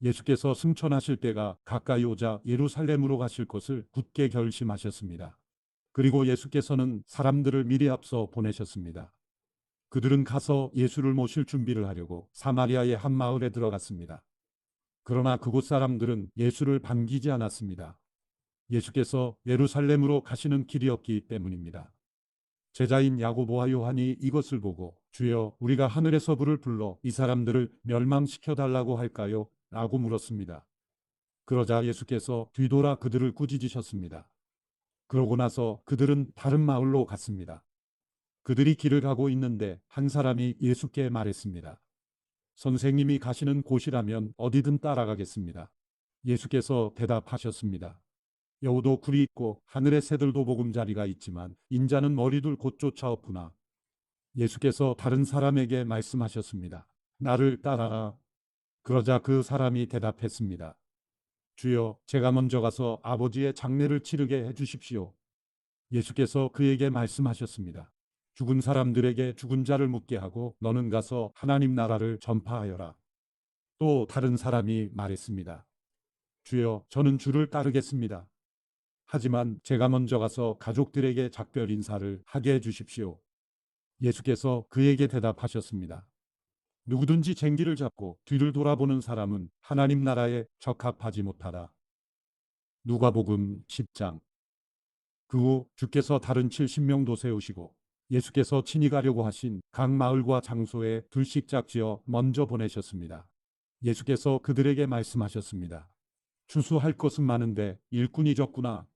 예수께서 승천하실 때가 가까이 오자 예루살렘으로 가실 것을 굳게 결심하셨습니다. 그리고 예수께서는 사람들을 미리 앞서 보내셨습니다. 그들은 가서 예수를 모실 준비를 하려고 사마리아의 한 마을에 들어갔습니다. 그러나 그곳 사람들은 예수를 반기지 않았습니다. 예수께서 예루살렘으로 가시는 길이었기 때문입니다. 제자인 야고보와 요한이 이것을 보고 주여 우리가 하늘에서 불을 불러 이 사람들을 멸망시켜 달라고 할까요? 라고 물었습니다. 그러자 예수께서 뒤돌아 그들을 꾸짖으셨습니다. 그러고 나서 그들은 다른 마을로 갔습니다. 그들이 길을 가고 있는데 한 사람이 예수께 말했습니다. 선생님이 가시는 곳이라면 어디든 따라가겠습니다. 예수께서 대답하셨습니다. 여우도 굴이 있고 하늘의 새들도 보금자리가 있지만 인자는 머리둘 곳 쫓아오구나. 예수께서 다른 사람에게 말씀하셨습니다. 나를 따라라. 그러자 그 사람이 대답했습니다. 주여, 제가 먼저 가서 아버지의 장례를 치르게 해주십시오. 예수께서 그에게 말씀하셨습니다. 죽은 사람들에게 죽은 자를 묻게 하고 너는 가서 하나님 나라를 전파하여라. 또 다른 사람이 말했습니다. 주여, 저는 주를 따르겠습니다. 하지만 제가 먼저 가서 가족들에게 작별 인사를 하게 해주십시오. 예수께서 그에게 대답하셨습니다. 누구든지 쟁기를 잡고 뒤를 돌아보는 사람은 하나님 나라에 적합하지 못하다. 누가복음 10장. 그 후 주께서 다른 70명도 세우시고 예수께서 친히 가려고 하신 각 마을과 장소에 둘씩 짝지어 먼저 보내셨습니다. 예수께서 그들에게 말씀하셨습니다. 추수할 것은 많은데 일꾼이 적구나.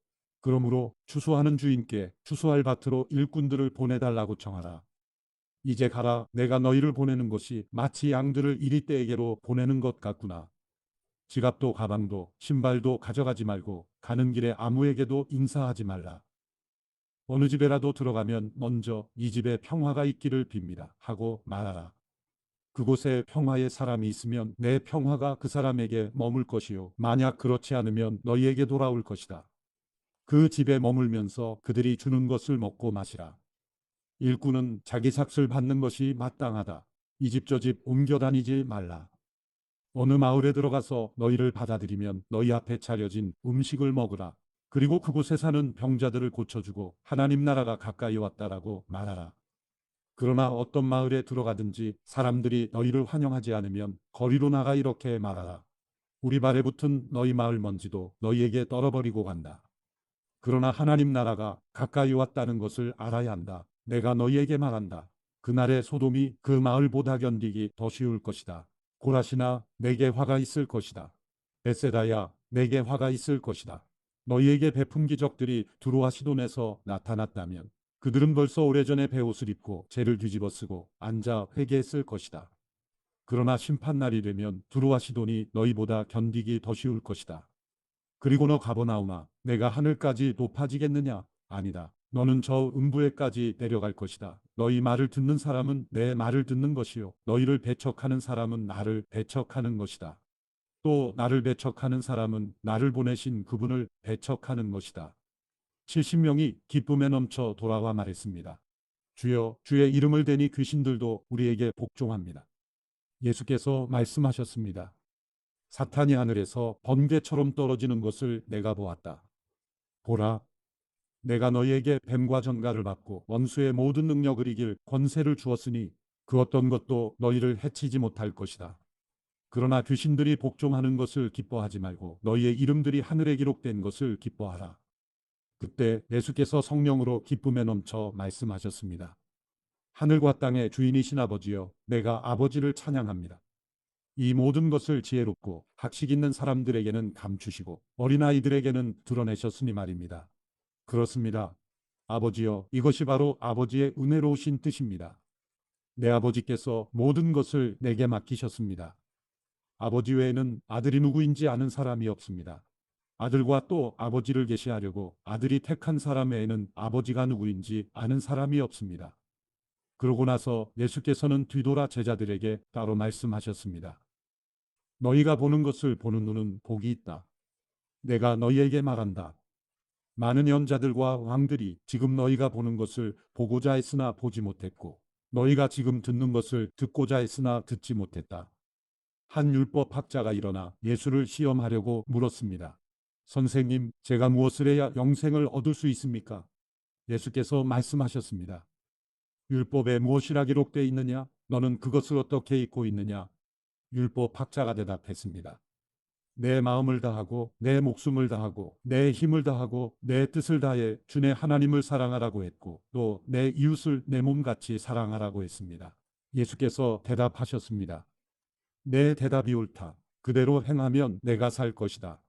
그러므로 추수하는 주인께 추수할 밭으로 일꾼들을 보내달라고 청하라. 이제 가라. 내가 너희를 보내는 것이 마치 양들을 이리떼에게로 보내는 것 같구나. 지갑도 가방도 신발도 가져가지 말고 가는 길에 아무에게도 인사하지 말라. 어느 집에라도 들어가면 먼저 이 집에 평화가 있기를 빕니다 하고 말하라. 그곳에 평화의 사람이 있으면 내 평화가 그 사람에게 머물 것이요 만약 그렇지 않으면 너희에게 돌아올 것이다. 그 집에 머물면서 그들이 주는 것을 먹고 마시라. 일꾼은 자기 삭슬 받는 것이 마땅하다. 이 집 저 집 옮겨 다니지 말라. 어느 마을에 들어가서 너희를 받아들이면 너희 앞에 차려진 음식을 먹으라. 그리고 그곳에 사는 병자들을 고쳐주고 하나님 나라가 가까이 왔다라고 말하라. 그러나 어떤 마을에 들어가든지 사람들이 너희를 환영하지 않으면 거리로 나가 이렇게 말하라. 우리 발에 붙은 너희 마을 먼지도 너희에게 떨어버리고 간다. 그러나 하나님 나라가 가까이 왔다는 것을 알아야 한다. 내가 너희에게 말한다. 그날에 소돔이 그 마을보다 견디기 더 쉬울 것이다. 고라시나 내게 화가 있을 것이다. 베세다야 내게 화가 있을 것이다. 너희에게 베푼 기적들이 두로와 시돈에서 나타났다면 그들은 벌써 오래전에 베옷을 입고 죄를 뒤집어쓰고 앉아 회개했을 것이다. 그러나 심판날이 되면 두로와 시돈이 너희보다 견디기 더 쉬울 것이다. 그리고 너 가버나움아, 내가 하늘까지 높아지겠느냐? 아니다. 너는 저 음부에까지 내려갈 것이다. 너희 말을 듣는 사람은 내 말을 듣는 것이요. 너희를 배척하는 사람은 나를 배척하는 것이다. 또 나를 배척하는 사람은 나를 보내신 그분을 배척하는 것이다. 70명이 기쁨에 넘쳐 돌아와 말했습니다. 주여, 주의 이름을 대니 귀신들도 우리에게 복종합니다. 예수께서 말씀하셨습니다. 사탄이 하늘에서 번개처럼 떨어지는 것을 내가 보았다. 보라, 내가 너희에게 뱀과 전갈을 받고 원수의 모든 능력을 이길 권세를 주었으니 그 어떤 것도 너희를 해치지 못할 것이다. 그러나 귀신들이 복종하는 것을 기뻐하지 말고 너희의 이름들이 하늘에 기록된 것을 기뻐하라. 그때 예수께서 성령으로 기쁨에 넘쳐 말씀하셨습니다. 하늘과 땅의 주인이신 아버지여, 내가 아버지를 찬양합니다. 이 모든 것을 지혜롭고 학식 있는 사람들에게는 감추시고 어린아이들에게는 드러내셨으니 말입니다. 그렇습니다. 아버지여, 이것이 바로 아버지의 은혜로우신 뜻입니다. 내 아버지께서 모든 것을 내게 맡기셨습니다. 아버지 외에는 아들이 누구인지 아는 사람이 없습니다. 아들과 또 아버지를 계시하려고 아들이 택한 사람 외에는 아버지가 누구인지 아는 사람이 없습니다. 그러고 나서 예수께서는 뒤돌아 제자들에게 따로 말씀하셨습니다. 너희가 보는 것을 보는 눈은 복이 있다. 내가 너희에게 말한다. 많은 연자들과 왕들이 지금 너희가 보는 것을 보고자 했으나 보지 못했고 너희가 지금 듣는 것을 듣고자 했으나 듣지 못했다. 한 율법학자가 일어나 예수를 시험하려고 물었습니다. 선생님, 제가 무엇을 해야 영생을 얻을 수 있습니까? 예수께서 말씀하셨습니다. 율법에 무엇이라 기록되어 있느냐? 너는 그것을 어떻게 읽고 있느냐? 율법학자가 대답했습니다. 내 마음을 다하고 내 목숨을 다하고 내 힘을 다하고 내 뜻을 다해 주내 하나님을 사랑하라고 했고 또 내 이웃을 내 몸같이 사랑하라고 했습니다. 예수께서 대답하셨습니다. 내 대답이 옳다. 그대로 행하면 내가 살 것이다.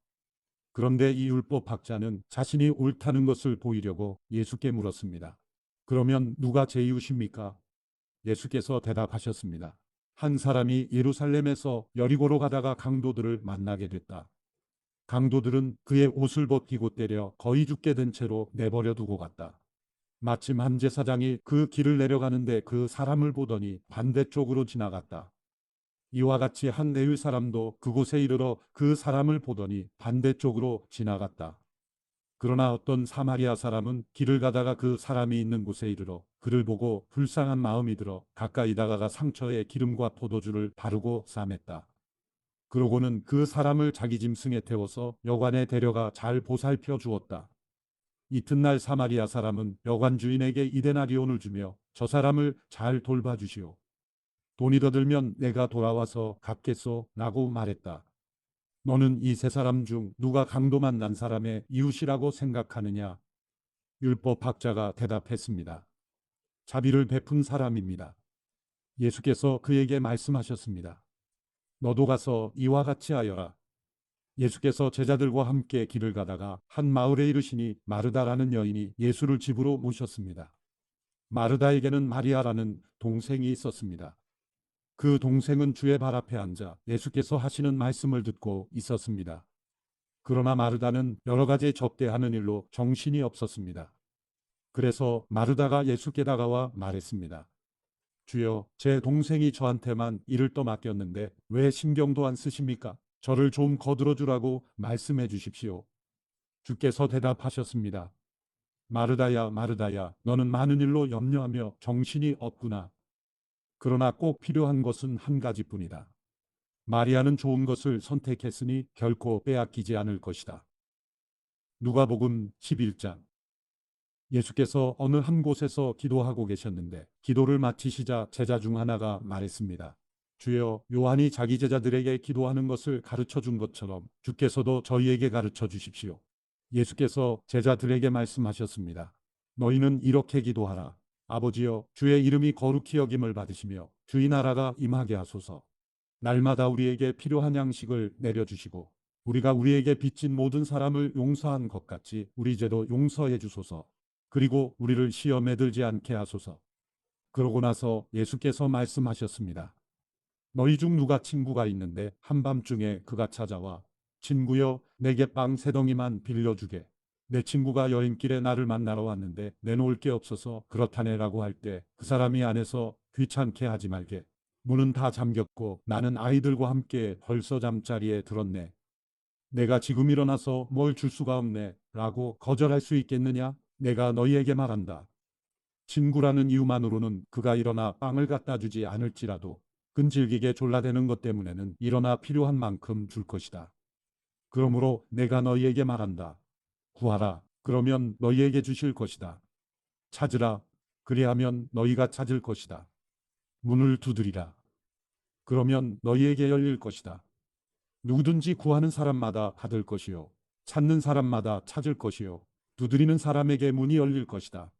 그런데 이 율법학자는 자신이 옳다는 것을 보이려고 예수께 물었습니다. 그러면 누가 제 이웃입니까? 예수께서 대답하셨습니다. 한 사람이 예루살렘에서 여리고로 가다가 강도들을 만나게 됐다. 강도들은 그의 옷을 벗기고 때려 거의 죽게 된 채로 내버려 두고 갔다. 마침 한 제사장이 그 길을 내려가는데 그 사람을 보더니 반대쪽으로 지나갔다. 이와 같이 한 레위 사람도 그곳에 이르러 그 사람을 보더니 반대쪽으로 지나갔다. 그러나 어떤 사마리아 사람은 길을 가다가 그 사람이 있는 곳에 이르러 그를 보고 불쌍한 마음이 들어 가까이 다가가 상처에 기름과 포도주를 바르고 싸맸다. 그러고는 그 사람을 자기 짐승에 태워서 여관에 데려가 잘 보살펴 주었다. 이튿날 사마리아 사람은 여관 주인에게 이데나리온을 주며 저 사람을 잘 돌봐주시오. 돈이 더 들면 내가 돌아와서 갚겠소 라고 말했다. 너는 이 세 사람 중 누가 강도 만난 사람의 이웃이라고 생각하느냐? 율법학자가 대답했습니다. 자비를 베푼 사람입니다. 예수께서 그에게 말씀하셨습니다. 너도 가서 이와 같이 하여라. 예수께서 제자들과 함께 길을 가다가 한 마을에 이르시니 마르다라는 여인이 예수를 집으로 모셨습니다. 마르다에게는 마리아라는 동생이 있었습니다. 그 동생은 주의 발 앞에 앉아 예수께서 하시는 말씀을 듣고 있었습니다. 그러나 마르다는 여러 가지 접대하는 일로 정신이 없었습니다. 그래서 마르다가 예수께 다가와 말했습니다. 주여, 제 동생이 저한테만 일을 떠맡겼는데 왜 신경도 안 쓰십니까? 저를 좀 거들어 주라고 말씀해 주십시오. 주께서 대답하셨습니다. 마르다야, 마르다야, 너는 많은 일로 염려하며 정신이 없구나. 그러나 꼭 필요한 것은 한 가지뿐이다. 마리아는 좋은 것을 선택했으니 결코 빼앗기지 않을 것이다. 누가복음 11장. 예수께서 어느 한 곳에서 기도하고 계셨는데 기도를 마치시자 제자 중 하나가 말했습니다. 주여, 요한이 자기 제자들에게 기도하는 것을 가르쳐 준 것처럼 주께서도 저희에게 가르쳐 주십시오. 예수께서 제자들에게 말씀하셨습니다. 너희는 이렇게 기도하라. 아버지여, 주의 이름이 거룩히 여김을 받으시며 주의 나라가 임하게 하소서. 날마다 우리에게 필요한 양식을 내려주시고 우리가 우리에게 빚진 모든 사람을 용서한 것 같이 우리 죄도 용서해 주소서. 그리고 우리를 시험에 들지 않게 하소서. 그러고 나서 예수께서 말씀하셨습니다. 너희 중 누가 친구가 있는데 한밤중에 그가 찾아와 친구여, 내게 빵 3덩이만 빌려주게. 내 친구가 여행길에 나를 만나러 왔는데 내놓을 게 없어서 그렇다네라고 할 때 그 사람이 안에서 귀찮게 하지 말게. 문은 다 잠겼고 나는 아이들과 함께 벌써 잠자리에 들었네. 내가 지금 일어나서 뭘 줄 수가 없네 라고 거절할 수 있겠느냐? 내가 너희에게 말한다. 친구라는 이유만으로는 그가 일어나 빵을 갖다 주지 않을지라도 끈질기게 졸라대는 것 때문에는 일어나 필요한 만큼 줄 것이다. 그러므로 내가 너희에게 말한다. 구하라. 그러면 너희에게 주실 것이다. 찾으라. 그리하면 너희가 찾을 것이다. 문을 두드리라. 그러면 너희에게 열릴 것이다. 누구든지 구하는 사람마다 받을 것이요. 찾는 사람마다 찾을 것이요. 두드리는 사람에게 문이 열릴 것이다.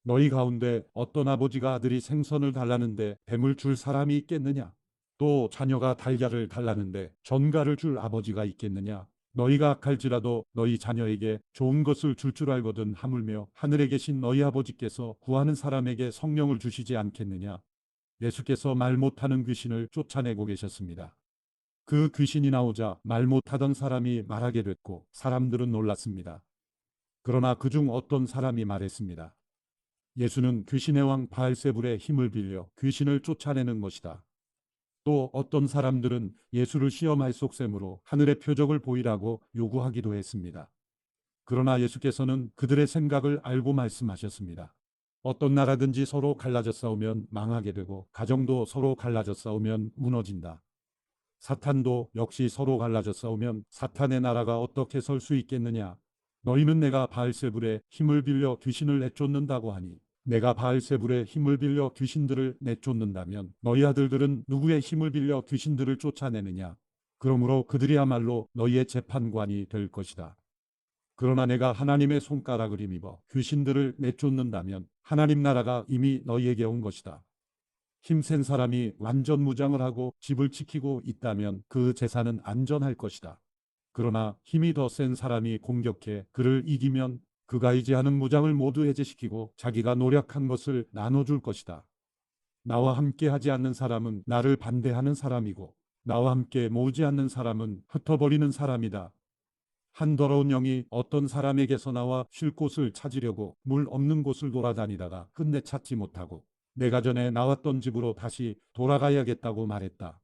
너희 가운데 어떤 아버지가 아들이 생선을 달라는데 뱀을 줄 사람이 있겠느냐? 또 자녀가 달걀을 달라는데 전갈을 줄 아버지가 있겠느냐? 너희가 악할지라도 너희 자녀에게 좋은 것을 줄 알거든 하물며 하늘에 계신 너희 아버지께서 구하는 사람에게 성령을 주시지 않겠느냐? 예수께서 말 못하는 귀신을 쫓아내고 계셨습니다. 그 귀신이 나오자 말 못하던 사람이 말하게 됐고 사람들은 놀랐습니다. 그러나 그중 어떤 사람이 말했습니다. 예수는 귀신의 왕 바알세불의 힘을 빌려 귀신을 쫓아내는 것이다. 또 어떤 사람들은 예수를 시험할 속셈으로 하늘의 표적을 보이라고 요구하기도 했습니다. 그러나 예수께서는 그들의 생각을 알고 말씀하셨습니다. 어떤 나라든지 서로 갈라져 싸우면 망하게 되고 가정도 서로 갈라져 싸우면 무너진다. 사탄도 역시 서로 갈라져 싸우면 사탄의 나라가 어떻게 설 수 있겠느냐. 너희는 내가 바알세불의 힘을 빌려 귀신을 내쫓는다고 하니 내가 바알세불의 힘을 빌려 귀신들을 내쫓는다면 너희 아들들은 누구의 힘을 빌려 귀신들을 쫓아내느냐. 그러므로 그들이야말로 너희의 재판관이 될 것이다. 그러나 내가 하나님의 손가락을 힘입어 귀신들을 내쫓는다면 하나님 나라가 이미 너희에게 온 것이다. 힘센 사람이 완전 무장을 하고 집을 지키고 있다면 그 재산은 안전할 것이다. 그러나 힘이 더 센 사람이 공격해 그를 이기면 그가 의지하는 무장을 모두 해제시키고 자기가 노력한 것을 나눠줄 것이다. 나와 함께 하지 않는 사람은 나를 반대하는 사람이고 나와 함께 모으지 않는 사람은 흩어버리는 사람이다. 한 더러운 영이 어떤 사람에게서 나와 쉴 곳을 찾으려고 물 없는 곳을 돌아다니다가 끝내 찾지 못하고 내가 전에 나왔던 집으로 다시 돌아가야겠다고 말했다.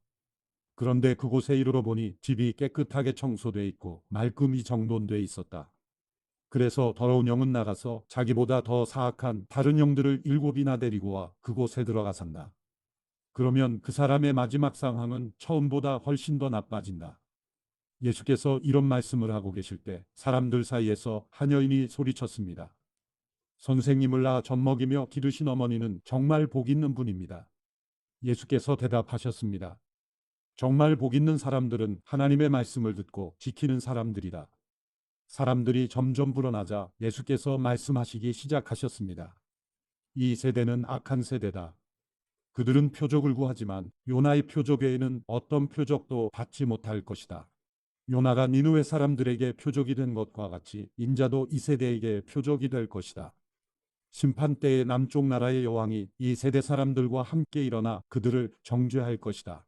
그런데 그곳에 이르러 보니 집이 깨끗하게 청소돼 있고 말끔히 정돈돼 있었다. 그래서 더러운 영은 나가서 자기보다 더 사악한 다른 영들을 7이나 데리고 와 그곳에 들어가 산다. 그러면 그 사람의 마지막 상황은 처음보다 훨씬 더 나빠진다. 예수께서 이런 말씀을 하고 계실 때 사람들 사이에서 한 여인이 소리쳤습니다. 선생님을 낳아 젖 먹이며 기르신 어머니는 정말 복 있는 분입니다. 예수께서 대답하셨습니다. 정말 복 있는 사람들은 하나님의 말씀을 듣고 지키는 사람들이다. 사람들이 점점 불어나자 예수께서 말씀하시기 시작하셨습니다. 이 세대는 악한 세대다. 그들은 표적을 구하지만 요나의 표적 외에는 어떤 표적도 받지 못할 것이다. 요나가 니느웨 사람들에게 표적이 된 것과 같이 인자도 이 세대에게 표적이 될 것이다. 심판 때의 남쪽 나라의 여왕이 이 세대 사람들과 함께 일어나 그들을 정죄할 것이다.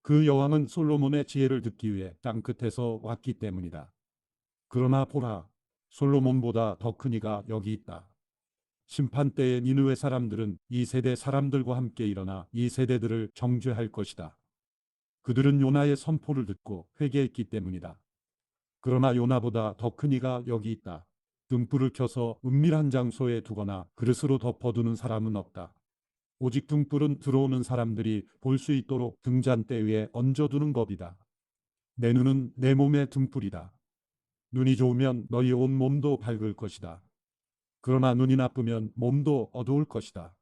그 여왕은 솔로몬의 지혜를 듣기 위해 땅끝에서 왔기 때문이다. 그러나 보라, 솔로몬보다 더 큰 이가 여기 있다. 심판 때의 니느웨 사람들은 이 세대 사람들과 함께 일어나 이 세대들을 정죄할 것이다. 그들은 요나의 선포를 듣고 회개했기 때문이다. 그러나 요나보다 더 큰 이가 여기 있다. 등불을 켜서 은밀한 장소에 두거나 그릇으로 덮어두는 사람은 없다. 오직 등불은 들어오는 사람들이 볼 수 있도록 등잔대 위에 얹어두는 법이다. 내 눈은 내 몸의 등불이다. 눈이 좋으면 너희 온 몸도 밝을 것이다. 그러나 눈이 나쁘면 몸도 어두울 것이다.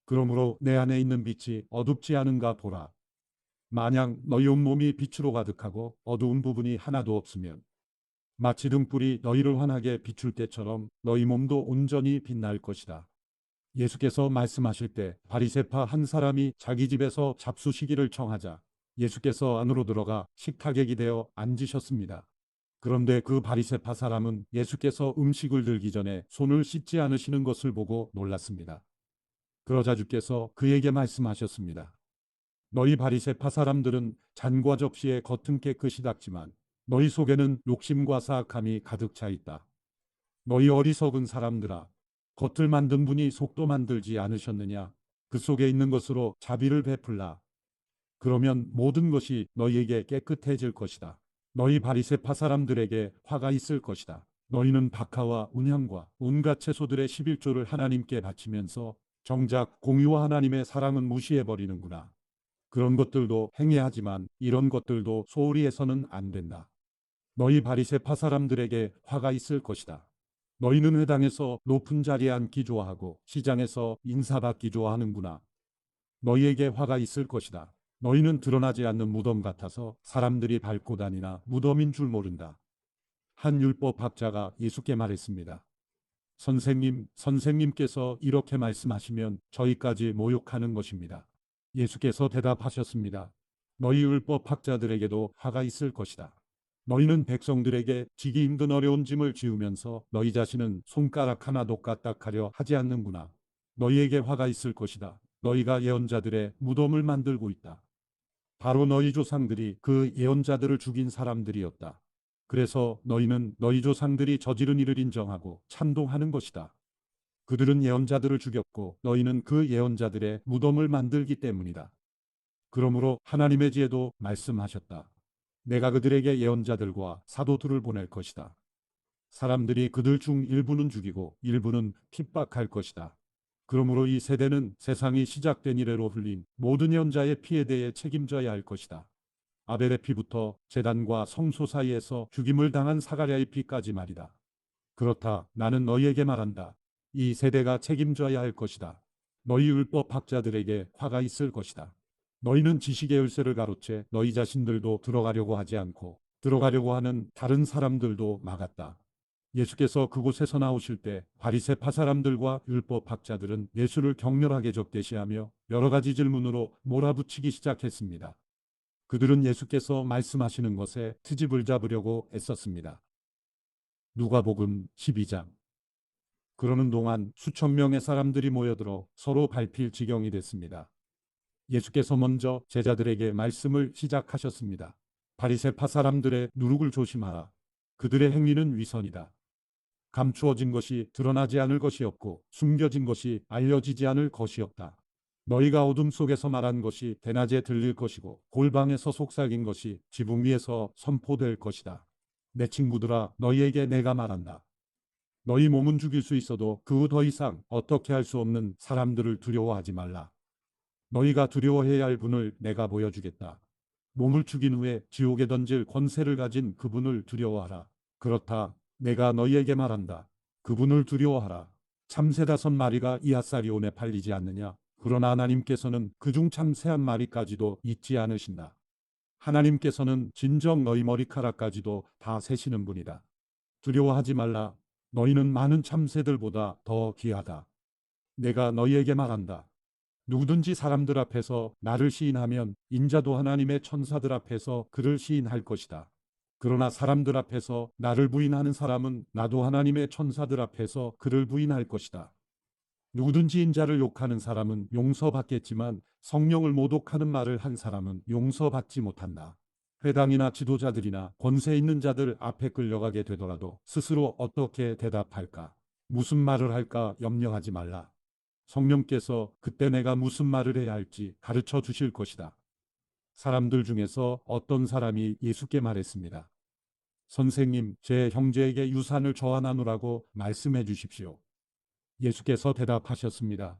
그러므로 내 안에 있는 빛이 어둡지 않은가 보라. 만약 너희 온몸이 빛으로 가득하고 어두운 부분이 하나도 없으면 마치 등불이 너희를 환하게 비출 때처럼 너희 몸도 온전히 빛날 것이다. 예수께서 말씀하실 때 바리새파 한 사람이 자기 집에서 잡수시기를 청하자 예수께서 안으로 들어가 식탁에 기대어 앉으셨습니다. 그런데 그 바리새파 사람은 예수께서 음식을 들기 전에 손을 씻지 않으시는 것을 보고 놀랐습니다. 그러자 주께서 그에게 말씀하셨습니다. 너희 바리새파 사람들은 잔과 접시의 겉은 깨끗이 닦지만 너희 속에는 욕심과 사악함이 가득 차 있다. 너희 어리석은 사람들아, 겉을 만든 분이 속도 만들지 않으셨느냐? 그 속에 있는 것으로 자비를 베풀라. 그러면 모든 것이 너희에게 깨끗해질 것이다. 너희 바리새파 사람들에게 화가 있을 것이다. 너희는 박하와 운향과 온갖 채소들의 11조를 하나님께 바치면서 정작 공의와 하나님의 사랑은 무시해버리는구나. 그런 것들도 행해야 하지만 이런 것들도 소홀히 해서는 안 된다. 너희 바리새파 사람들에게 화가 있을 것이다. 너희는 회당에서 높은 자리에 앉기 좋아하고 시장에서 인사받기 좋아하는구나. 너희에게 화가 있을 것이다. 너희는 드러나지 않는 무덤 같아서 사람들이 밟고 다니나 무덤인 줄 모른다. 한 율법학자가 예수께 말했습니다. 선생님, 선생님께서 이렇게 말씀하시면 저희까지 모욕하는 것입니다. 예수께서 대답하셨습니다. 너희 율법학자들에게도 화가 있을 것이다. 너희는 백성들에게 지기 힘든 어려운 짐을 지우면서 너희 자신은 손가락 하나도 까딱하려 하지 않는구나. 너희에게 화가 있을 것이다. 너희가 예언자들의 무덤을 만들고 있다. 바로 너희 조상들이 그 예언자들을 죽인 사람들이었다. 그래서 너희는 너희 조상들이 저지른 일을 인정하고 찬동하는 것이다. 그들은 예언자들을 죽였고 너희는 그 예언자들의 무덤을 만들기 때문이다. 그러므로 하나님의 지혜도 말씀하셨다. 내가 그들에게 예언자들과 사도들을 보낼 것이다. 사람들이 그들 중 일부는 죽이고 일부는 핍박할 것이다. 그러므로 이 세대는 세상이 시작된 이래로 흘린 모든 예언자의 피에 대해 책임져야 할 것이다. 아벨의 피부터 제단과 성소 사이에서 죽임을 당한 사가랴의 피까지 말이다. 그렇다. 나는 너희에게 말한다. 이 세대가 책임져야 할 것이다. 너희 율법 학자들에게 화가 있을 것이다. 너희는 지식의 열쇠를 가로채 너희 자신들도 들어가려고 하지 않고 들어가려고 하는 다른 사람들도 막았다. 예수께서 그곳에서 나오실 때 바리새파 사람들과 율법 학자들은 예수를 격렬하게 적대시하며 여러 가지 질문으로 몰아붙이기 시작했습니다. 그들은 예수께서 말씀하시는 것에 트집을 잡으려고 애썼습니다. 누가복음 12장. 그러는 동안 수천 명의 사람들이 모여들어 서로 밟힐 지경이 됐습니다. 예수께서 먼저 제자들에게 말씀을 시작하셨습니다. 바리새파 사람들의 누룩을 조심하라. 그들의 행위는 위선이다. 감추어진 것이 드러나지 않을 것이 없고 숨겨진 것이 알려지지 않을 것이 없다. 너희가 어둠 속에서 말한 것이 대낮에 들릴 것이고 골방에서 속삭인 것이 지붕 위에서 선포될 것이다. 내 친구들아, 너희에게 내가 말한다. 너희 몸은 죽일 수 있어도 그 더 이상 어떻게 할 수 없는 사람들을 두려워하지 말라. 너희가 두려워해야 할 분을 내가 보여주겠다. 몸을 죽인 후에 지옥에 던질 권세를 가진 그분을 두려워하라. 그렇다. 내가 너희에게 말한다. 그분을 두려워하라. 참새 5마리가 이앗사리온에 팔리지 않느냐. 그러나 하나님께서는 그중 참새 1마리까지도 잊지 않으신다. 하나님께서는 진정 너희 머리카락까지도 다 세시는 분이다. 두려워하지 말라. 너희는 많은 참새들보다 더 귀하다. 내가 너희에게 말한다. 누구든지 사람들 앞에서 나를 시인하면 인자도 하나님의 천사들 앞에서 그를 시인할 것이다. 그러나 사람들 앞에서 나를 부인하는 사람은 나도 하나님의 천사들 앞에서 그를 부인할 것이다. 누구든지 인자를 욕하는 사람은 용서받겠지만 성령을 모독하는 말을 한 사람은 용서받지 못한다. 회당이나 지도자들이나 권세 있는 자들 앞에 끌려가게 되더라도 스스로 어떻게 대답할까? 무슨 말을 할까 염려하지 말라. 성령께서 그때 내가 무슨 말을 해야 할지 가르쳐 주실 것이다. 사람들 중에서 어떤 사람이 예수께 말했습니다. 선생님, 제 형제에게 유산을 저하 나누라고 말씀해 주십시오. 예수께서 대답하셨습니다.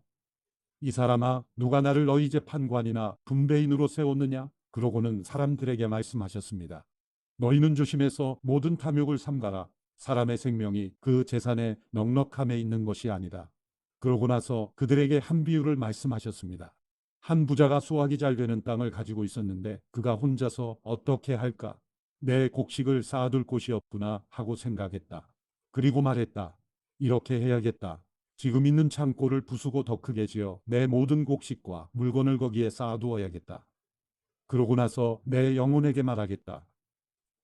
이 사람아, 누가 나를 너희 재판관이나 분배인으로 세웠느냐? 그러고는 사람들에게 말씀하셨습니다. 너희는 조심해서 모든 탐욕을 삼가라. 사람의 생명이 그 재산의 넉넉함에 있는 것이 아니다. 그러고 나서 그들에게 한 비유를 말씀하셨습니다. 한 부자가 수확이 잘 되는 땅을 가지고 있었는데 그가 혼자서 어떻게 할까? 내 곡식을 쌓아둘 곳이 없구나 하고 생각했다. 그리고 말했다. 이렇게 해야겠다. 지금 있는 창고를 부수고 더 크게 지어 내 모든 곡식과 물건을 거기에 쌓아두어야겠다. 그러고 나서 내 영혼에게 말하겠다.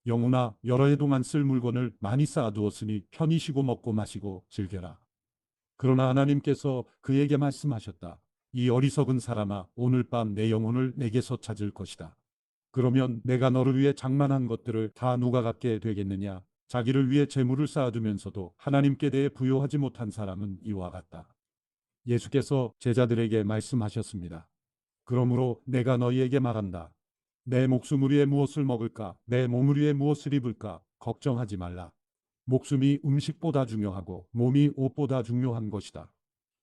영혼아, 여러 해 동안 쓸 물건을 많이 쌓아두었으니 편히 쉬고 먹고 마시고 즐겨라. 그러나 하나님께서 그에게 말씀하셨다. 이 어리석은 사람아, 오늘 밤 내 영혼을 내게서 찾을 것이다. 그러면 내가 너를 위해 장만한 것들을 다 누가 갖게 되겠느냐? 자기를 위해 재물을 쌓아두면서도 하나님께 대해 부요하지 못한 사람은 이와 같다. 예수께서 제자들에게 말씀하셨습니다. 그러므로 내가 너희에게 말한다. 내 목숨을 위해 무엇을 먹을까? 내 몸을 위해 무엇을 입을까? 걱정하지 말라. 목숨이 음식보다 중요하고 몸이 옷보다 중요한 것이다.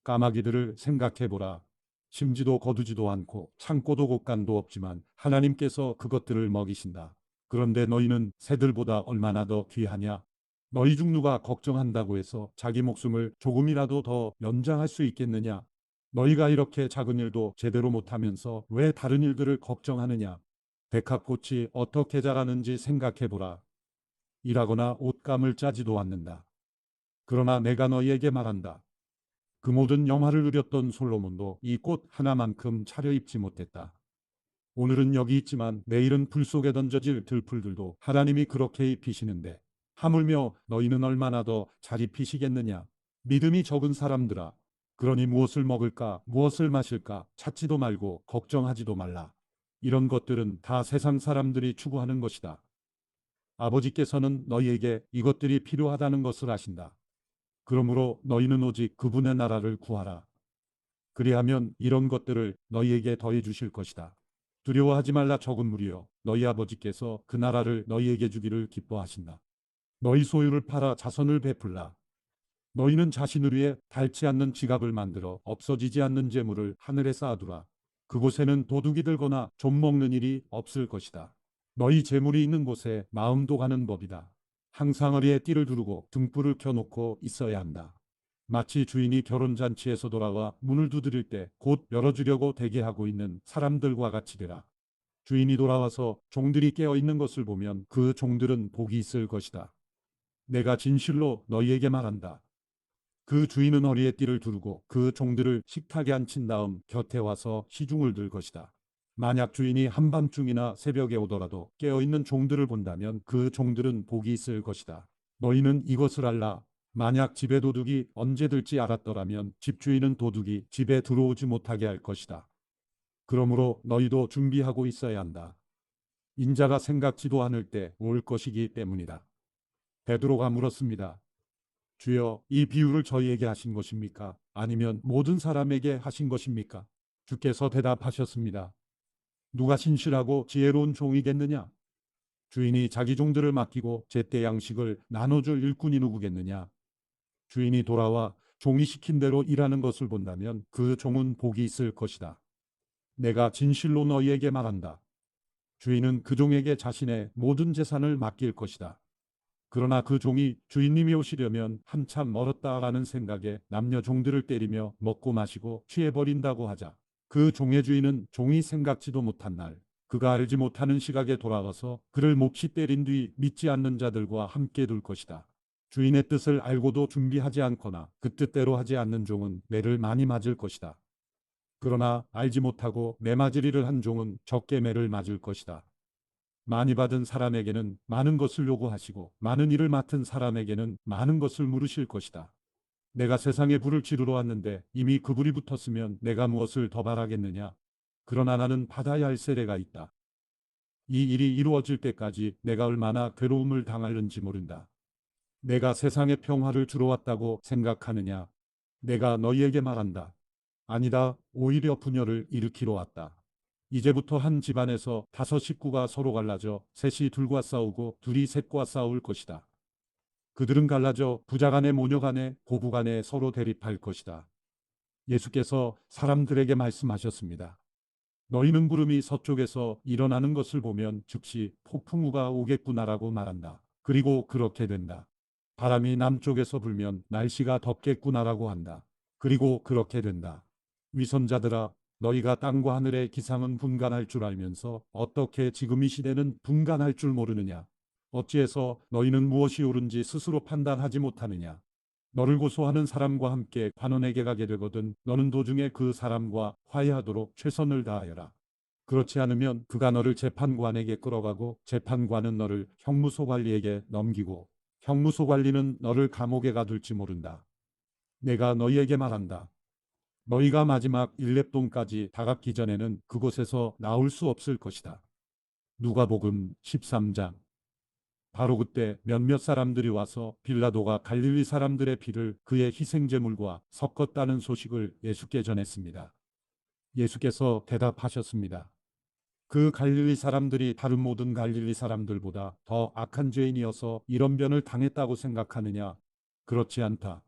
까마귀들을 생각해보라. 심지도 거두지도 않고 창고도 곳간도 없지만 하나님께서 그것들을 먹이신다. 그런데 너희는 새들보다 얼마나 더 귀하냐? 너희 중 누가 걱정한다고 해서 자기 목숨을 조금이라도 더 연장할 수 있겠느냐? 너희가 이렇게 작은 일도 제대로 못하면서 왜 다른 일들을 걱정하느냐? 백합꽃이 어떻게 자라는지 생각해보라. 일하거나 옷감을 짜지도 않는다. 그러나 내가 너희에게 말한다. 그 모든 영화를 누렸던 솔로몬도 이 꽃 하나만큼 차려입지 못했다. 오늘은 여기 있지만 내일은 불 속에 던져질 들풀들도 하나님이 그렇게 입히시는데 하물며 너희는 얼마나 더 잘 입히시겠느냐. 믿음이 적은 사람들아. 그러니 무엇을 먹을까 무엇을 마실까 찾지도 말고 걱정하지도 말라. 이런 것들은 다 세상 사람들이 추구하는 것이다. 아버지께서는 너희에게 이것들이 필요하다는 것을 아신다. 그러므로 너희는 오직 그분의 나라를 구하라. 그리하면 이런 것들을 너희에게 더해 주실 것이다. 두려워하지 말라 적은 무리여. 너희 아버지께서 그 나라를 너희에게 주기를 기뻐하신다. 너희 소유를 팔아 자선을 베풀라. 너희는 자신을 위해 닳지 않는 지갑을 만들어 없어지지 않는 재물을 하늘에 쌓아두라. 그곳에는 도둑이 들거나 좀 먹는 일이 없을 것이다. 너희 재물이 있는 곳에 마음도 가는 법이다. 항상 허리에 띠를 두르고 등불을 켜놓고 있어야 한다. 마치 주인이 결혼잔치에서 돌아와 문을 두드릴 때 곧 열어주려고 대기하고 있는 사람들과 같이 되라. 주인이 돌아와서 종들이 깨어 있는 것을 보면 그 종들은 복이 있을 것이다. 내가 진실로 너희에게 말한다. 그 주인은 허리에 띠를 두르고 그 종들을 식탁에 앉힌 다음 곁에 와서 시중을 들 것이다. 만약 주인이 한밤중이나 새벽에 오더라도 깨어있는 종들을 본다면 그 종들은 복이 있을 것이다. 너희는 이것을 알라. 만약 집에 도둑이 언제 들지 알았더라면 집주인은 도둑이 집에 들어오지 못하게 할 것이다. 그러므로 너희도 준비하고 있어야 한다. 인자가 생각지도 않을 때 올 것이기 때문이다. 베드로가 물었습니다. 주여, 이 비유를 저희에게 하신 것입니까? 아니면 모든 사람에게 하신 것입니까? 주께서 대답하셨습니다. 누가 신실하고 지혜로운 종이겠느냐? 주인이 자기 종들을 맡기고 제때 양식을 나눠줄 일꾼이 누구겠느냐? 주인이 돌아와 종이 시킨 대로 일하는 것을 본다면 그 종은 복이 있을 것이다. 내가 진실로 너희에게 말한다. 주인은 그 종에게 자신의 모든 재산을 맡길 것이다. 그러나 그 종이 주인님이 오시려면 한참 멀었다라는 생각에 남녀 종들을 때리며 먹고 마시고 취해버린다고 하자. 그 종의 주인은 종이 생각지도 못한 날, 그가 알지 못하는 시각에 돌아와서 그를 몹시 때린 뒤 믿지 않는 자들과 함께 둘 것이다. 주인의 뜻을 알고도 준비하지 않거나 그 뜻대로 하지 않는 종은 매를 많이 맞을 것이다. 그러나 알지 못하고 매맞을 일을 한 종은 적게 매를 맞을 것이다. 많이 받은 사람에게는 많은 것을 요구하시고 많은 일을 맡은 사람에게는 많은 것을 물으실 것이다. 내가 세상에 불을 지르러 왔는데 이미 그 불이 붙었으면 내가 무엇을 더 바라겠느냐. 그러나 나는 받아야 할 세례가 있다. 이 일이 이루어질 때까지 내가 얼마나 괴로움을 당할는지 모른다. 내가 세상에 평화를 주러 왔다고 생각하느냐. 내가 너희에게 말한다. 아니다. 오히려 분열을 일으키러 왔다. 이제부터 한 집안에서 5 식구가 서로 갈라져 셋이 둘과 싸우고 둘이 셋과 싸울 것이다. 그들은 갈라져 부자 간에 모녀 간에 고부 간에 서로 대립할 것이다. 예수께서 사람들에게 말씀하셨습니다. 너희는 구름이 서쪽에서 일어나는 것을 보면 즉시 폭풍우가 오겠구나라고 말한다. 그리고 그렇게 된다. 바람이 남쪽에서 불면 날씨가 덥겠구나라고 한다. 그리고 그렇게 된다. 위선자들아, 너희가 땅과 하늘의 기상은 분간할 줄 알면서 어떻게 지금 이 시대는 분간할 줄 모르느냐? 어찌해서 너희는 무엇이 옳은지 스스로 판단하지 못하느냐? 너를 고소하는 사람과 함께 관원에게 가게 되거든 너는 도중에 그 사람과 화해하도록 최선을 다하여라. 그렇지 않으면 그가 너를 재판관에게 끌어가고 재판관은 너를 형무소 관리에게 넘기고 형무소 관리는 너를 감옥에 가둘지 모른다. 내가 너희에게 말한다. 너희가 마지막 일렙동까지 다가기 전에는 그곳에서 나올 수 없을 것이다. 누가복음 13장. 바로 그때 몇몇 사람들이 와서 빌라도가 갈릴리 사람들의 피를 그의 희생제물과 섞었다는 소식을 예수께 전했습니다. 예수께서 대답하셨습니다. 그 갈릴리 사람들이 다른 모든 갈릴리 사람들보다 더 악한 죄인이어서 이런 변을 당했다고 생각하느냐? 그렇지 않다.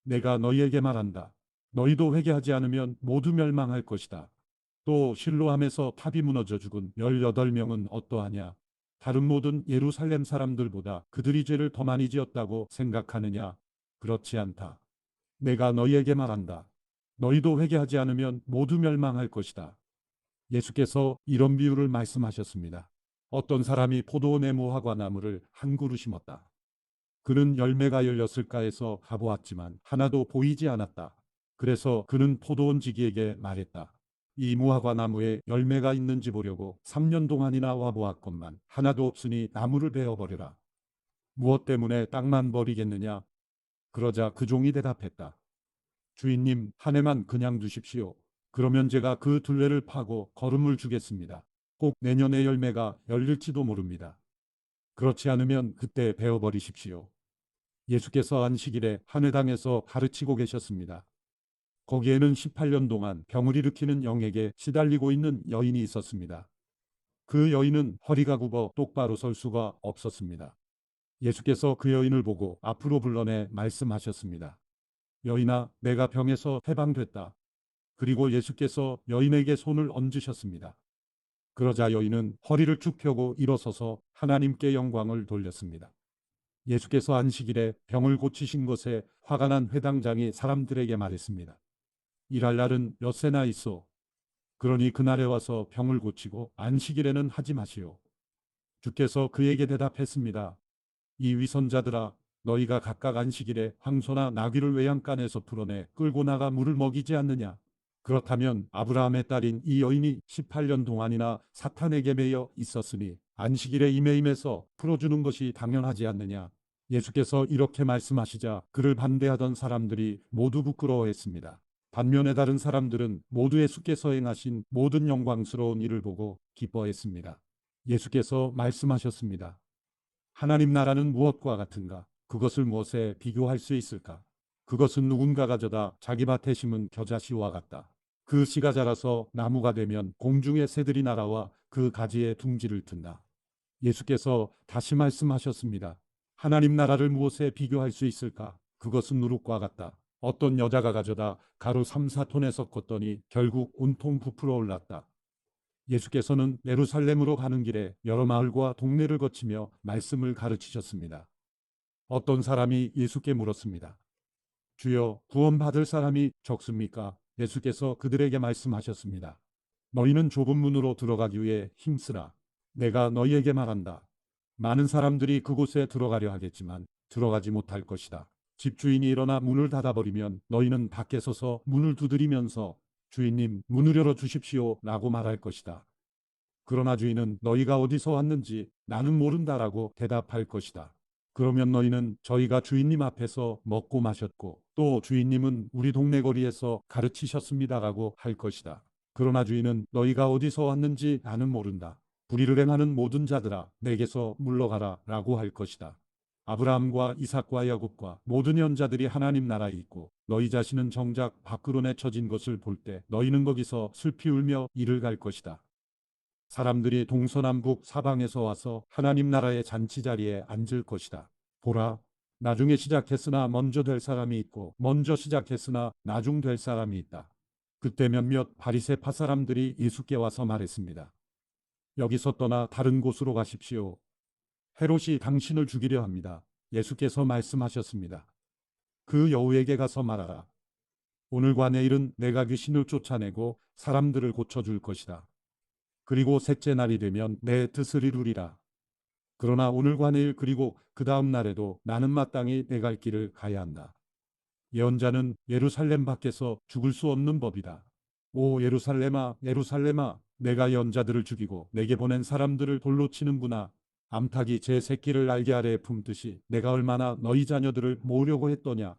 내가 너희에게 말한다. 너희도 회개하지 않으면 모두 멸망할 것이다. 또 실로암에서 탑이 무너져 죽은 18명은 어떠하냐? 다른 모든 예루살렘 사람들보다 그들이 죄를 더 많이 지었다고 생각하느냐? 그렇지 않다. 내가 너희에게 말한다. 너희도 회개하지 않으면 모두 멸망할 것이다. 예수께서 이런 비유를 말씀하셨습니다. 어떤 사람이 포도원의 무화과 나무를 한 그루 심었다. 그는 열매가 열렸을까 해서 가보았지만 하나도 보이지 않았다. 그래서 그는 포도원 지기에게 말했다. 이 무화과 나무에 열매가 있는지 보려고 3년 동안이나 와보았건만 하나도 없으니 나무를 베어버려라. 무엇 때문에 땅만 버리겠느냐? 그러자 그 종이 대답했다. 주인님, 한 해만 그냥 두십시오. 그러면 제가 그 둘레를 파고 거름을 주겠습니다. 꼭 내년에 열매가 열릴지도 모릅니다. 그렇지 않으면 그때 베어버리십시오. 예수께서 안식일에 한 회당에서 가르치고 계셨습니다. 거기에는 18년 동안 병을 일으키는 영에게 시달리고 있는 여인이 있었습니다. 그 여인은 허리가 굽어 똑바로 설 수가 없었습니다. 예수께서 그 여인을 보고 앞으로 불러내 말씀하셨습니다. 여인아, 내가 병에서 해방됐다. 그리고 예수께서 여인에게 손을 얹으셨습니다. 그러자 여인은 허리를 쭉 펴고 일어서서 하나님께 영광을 돌렸습니다. 예수께서 안식일에 병을 고치신 것에 화가 난 회당장이 사람들에게 말했습니다. 일할 날은 엿새나 있어. 그러니 그날에 와서 병을 고치고 안식일에는 하지 마시오. 주께서 그에게 대답했습니다. 이 위선자들아, 너희가 각각 안식일에 황소나 나귀를 외양간에서 풀어내 끌고 나가 물을 먹이지 않느냐? 그렇다면 아브라함의 딸인 이 여인이 18년 동안이나 사탄에게 매여 있었으니 안식일에 임해임에서 풀어주는 것이 당연하지 않느냐? 예수께서 이렇게 말씀하시자 그를 반대하던 사람들이 모두 부끄러워했습니다. 반면에 다른 사람들은 모두 예수께서 행하신 모든 영광스러운 일을 보고 기뻐했습니다. 예수께서 말씀하셨습니다. 하나님 나라는 무엇과 같은가? 그것을 무엇에 비교할 수 있을까? 그것은 누군가가 져다 자기 밭에 심은 겨자씨와 같다. 그 씨가 자라서 나무가 되면 공중의 새들이 날아와 그 가지에 둥지를 튼다. 예수께서 다시 말씀하셨습니다. 하나님 나라를 무엇에 비교할 수 있을까? 그것은 누룩과 같다. 어떤 여자가 가져다 가루 3, 4톤에 섞었더니 결국 온통 부풀어 올랐다. 예수께서는 예루살렘으로 가는 길에 여러 마을과 동네를 거치며 말씀을 가르치셨습니다. 어떤 사람이 예수께 물었습니다. 주여, 구원받을 사람이 적습니까? 예수께서 그들에게 말씀하셨습니다. 너희는 좁은 문으로 들어가기 위해 힘쓰라. 내가 너희에게 말한다. 많은 사람들이 그곳에 들어가려 하겠지만 들어가지 못할 것이다. 집주인이 일어나 문을 닫아버리면 너희는 밖에 서서 문을 두드리면서 주인님, 문을 열어 주십시오 라고 말할 것이다. 그러나 주인은 너희가 어디서 왔는지 나는 모른다라고 대답할 것이다. 그러면 너희는 저희가 주인님 앞에서 먹고 마셨고 또 주인님은 우리 동네 거리에서 가르치셨습니다라고 할 것이다. 그러나 주인은 너희가 어디서 왔는지 나는 모른다. 불의를 행하는 모든 자들아 내게서 물러가라 라고 할 것이다. 아브라함과 이삭과 야곱과 모든 연자들이 하나님 나라에 있고 너희 자신은 정작 밖으로 내쳐진 것을 볼 때 너희는 거기서 슬피 울며 이를 갈 것이다. 사람들이 동서남북 사방에서 와서 하나님 나라의 잔치자리에 앉을 것이다. 보라, 나중에 시작했으나 먼저 될 사람이 있고 먼저 시작했으나 나중 될 사람이 있다. 그때 몇몇 바리새파 사람들이 예수께 와서 말했습니다. 여기서 떠나 다른 곳으로 가십시오. 헤롯이 당신을 죽이려 합니다. 예수께서 말씀하셨습니다. 그 여우에게 가서 말하라. 오늘과 내일은 내가 귀신을 쫓아내고 사람들을 고쳐줄 것이다. 그리고 셋째 날이 되면 내 뜻을 이루리라. 그러나 오늘과 내일 그리고 그 다음 날에도 나는 마땅히 내 갈 길을 가야 한다. 예언자는 예루살렘 밖에서 죽을 수 없는 법이다. 오 예루살렘아 예루살렘아 내가 예언자들을 죽이고 내게 보낸 사람들을 돌로 치는구나. 암탉이 제 새끼를 날개 아래에 품듯이 내가 얼마나 너희 자녀들을 모으려고 했더냐.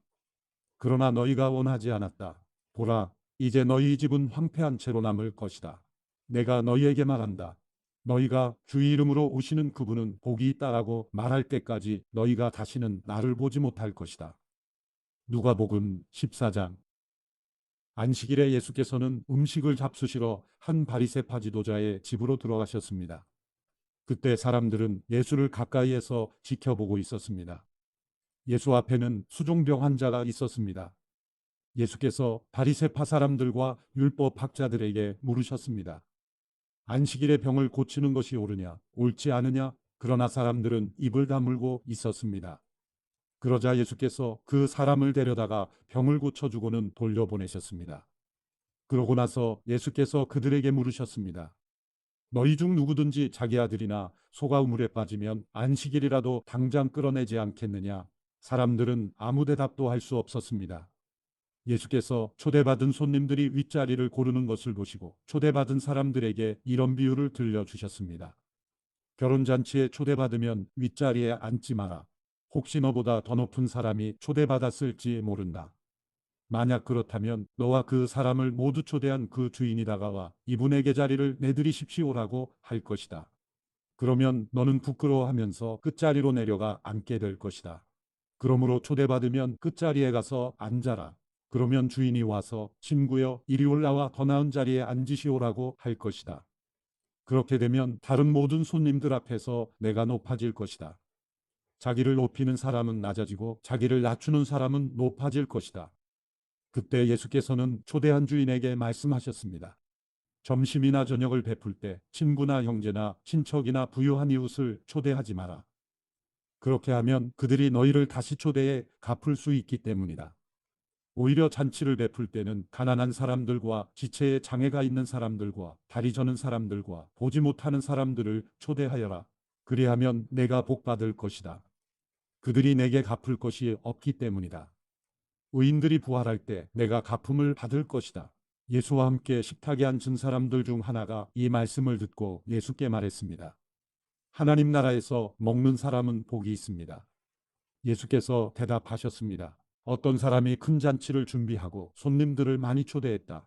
그러나 너희가 원하지 않았다. 보라 이제 너희 집은 황폐한 채로 남을 것이다. 내가 너희에게 말한다. 너희가 주의 이름으로 오시는 그분은 복이 있다라고 말할 때까지 너희가 다시는 나를 보지 못할 것이다. 누가복음 14장. 안식일에 예수께서는 음식을 잡수시러 한 바리새파 지도자의 집으로 들어가셨습니다. 그때 사람들은 예수를 가까이에서 지켜보고 있었습니다. 예수 앞에는 수종병 환자가 있었습니다. 예수께서 바리새파 사람들과 율법 학자들에게 물으셨습니다. 안식일에 병을 고치는 것이 옳으냐, 옳지 않으냐? 그러나 사람들은 입을 다물고 있었습니다. 그러자 예수께서 그 사람을 데려다가 병을 고쳐주고는 돌려보내셨습니다. 그러고 나서 예수께서 그들에게 물으셨습니다. 너희 중 누구든지 자기 아들이나 소가 우물에 빠지면 안식일이라도 당장 끌어내지 않겠느냐? 사람들은 아무 대답도 할 수 없었습니다. 예수께서 초대받은 손님들이 윗자리를 고르는 것을 보시고 초대받은 사람들에게 이런 비유를 들려주셨습니다. 결혼잔치에 초대받으면 윗자리에 앉지 마라. 혹시 너보다 더 높은 사람이 초대받았을지 모른다. 만약 그렇다면 너와 그 사람을 모두 초대한 그 주인이 다가와 이분에게 자리를 내드리십시오라고 할 것이다. 그러면 너는 부끄러워하면서 끝자리로 내려가 앉게 될 것이다. 그러므로 초대받으면 끝자리에 가서 앉아라. 그러면 주인이 와서 친구여 이리 올라와 더 나은 자리에 앉으시오라고 할 것이다. 그렇게 되면 다른 모든 손님들 앞에서 내가 높아질 것이다. 자기를 높이는 사람은 낮아지고 자기를 낮추는 사람은 높아질 것이다. 그때 예수께서는 초대한 주인에게 말씀하셨습니다. 점심이나 저녁을 베풀 때 친구나 형제나 친척이나 부유한 이웃을 초대하지 마라. 그렇게 하면 그들이 너희를 다시 초대해 갚을 수 있기 때문이다. 오히려 잔치를 베풀 때는 가난한 사람들과 지체에 장애가 있는 사람들과 다리 저는 사람들과 보지 못하는 사람들을 초대하여라. 그리하면 내가 복받을 것이다. 그들이 내게 갚을 것이 없기 때문이다. 의인들이 부활할 때 내가 갚음을 받을 것이다. 예수와 함께 식탁에 앉은 사람들 중 하나가 이 말씀을 듣고 예수께 말했습니다. 하나님 나라에서 먹는 사람은 복이 있습니다. 예수께서 대답하셨습니다. 어떤 사람이 큰 잔치를 준비하고 손님들을 많이 초대했다.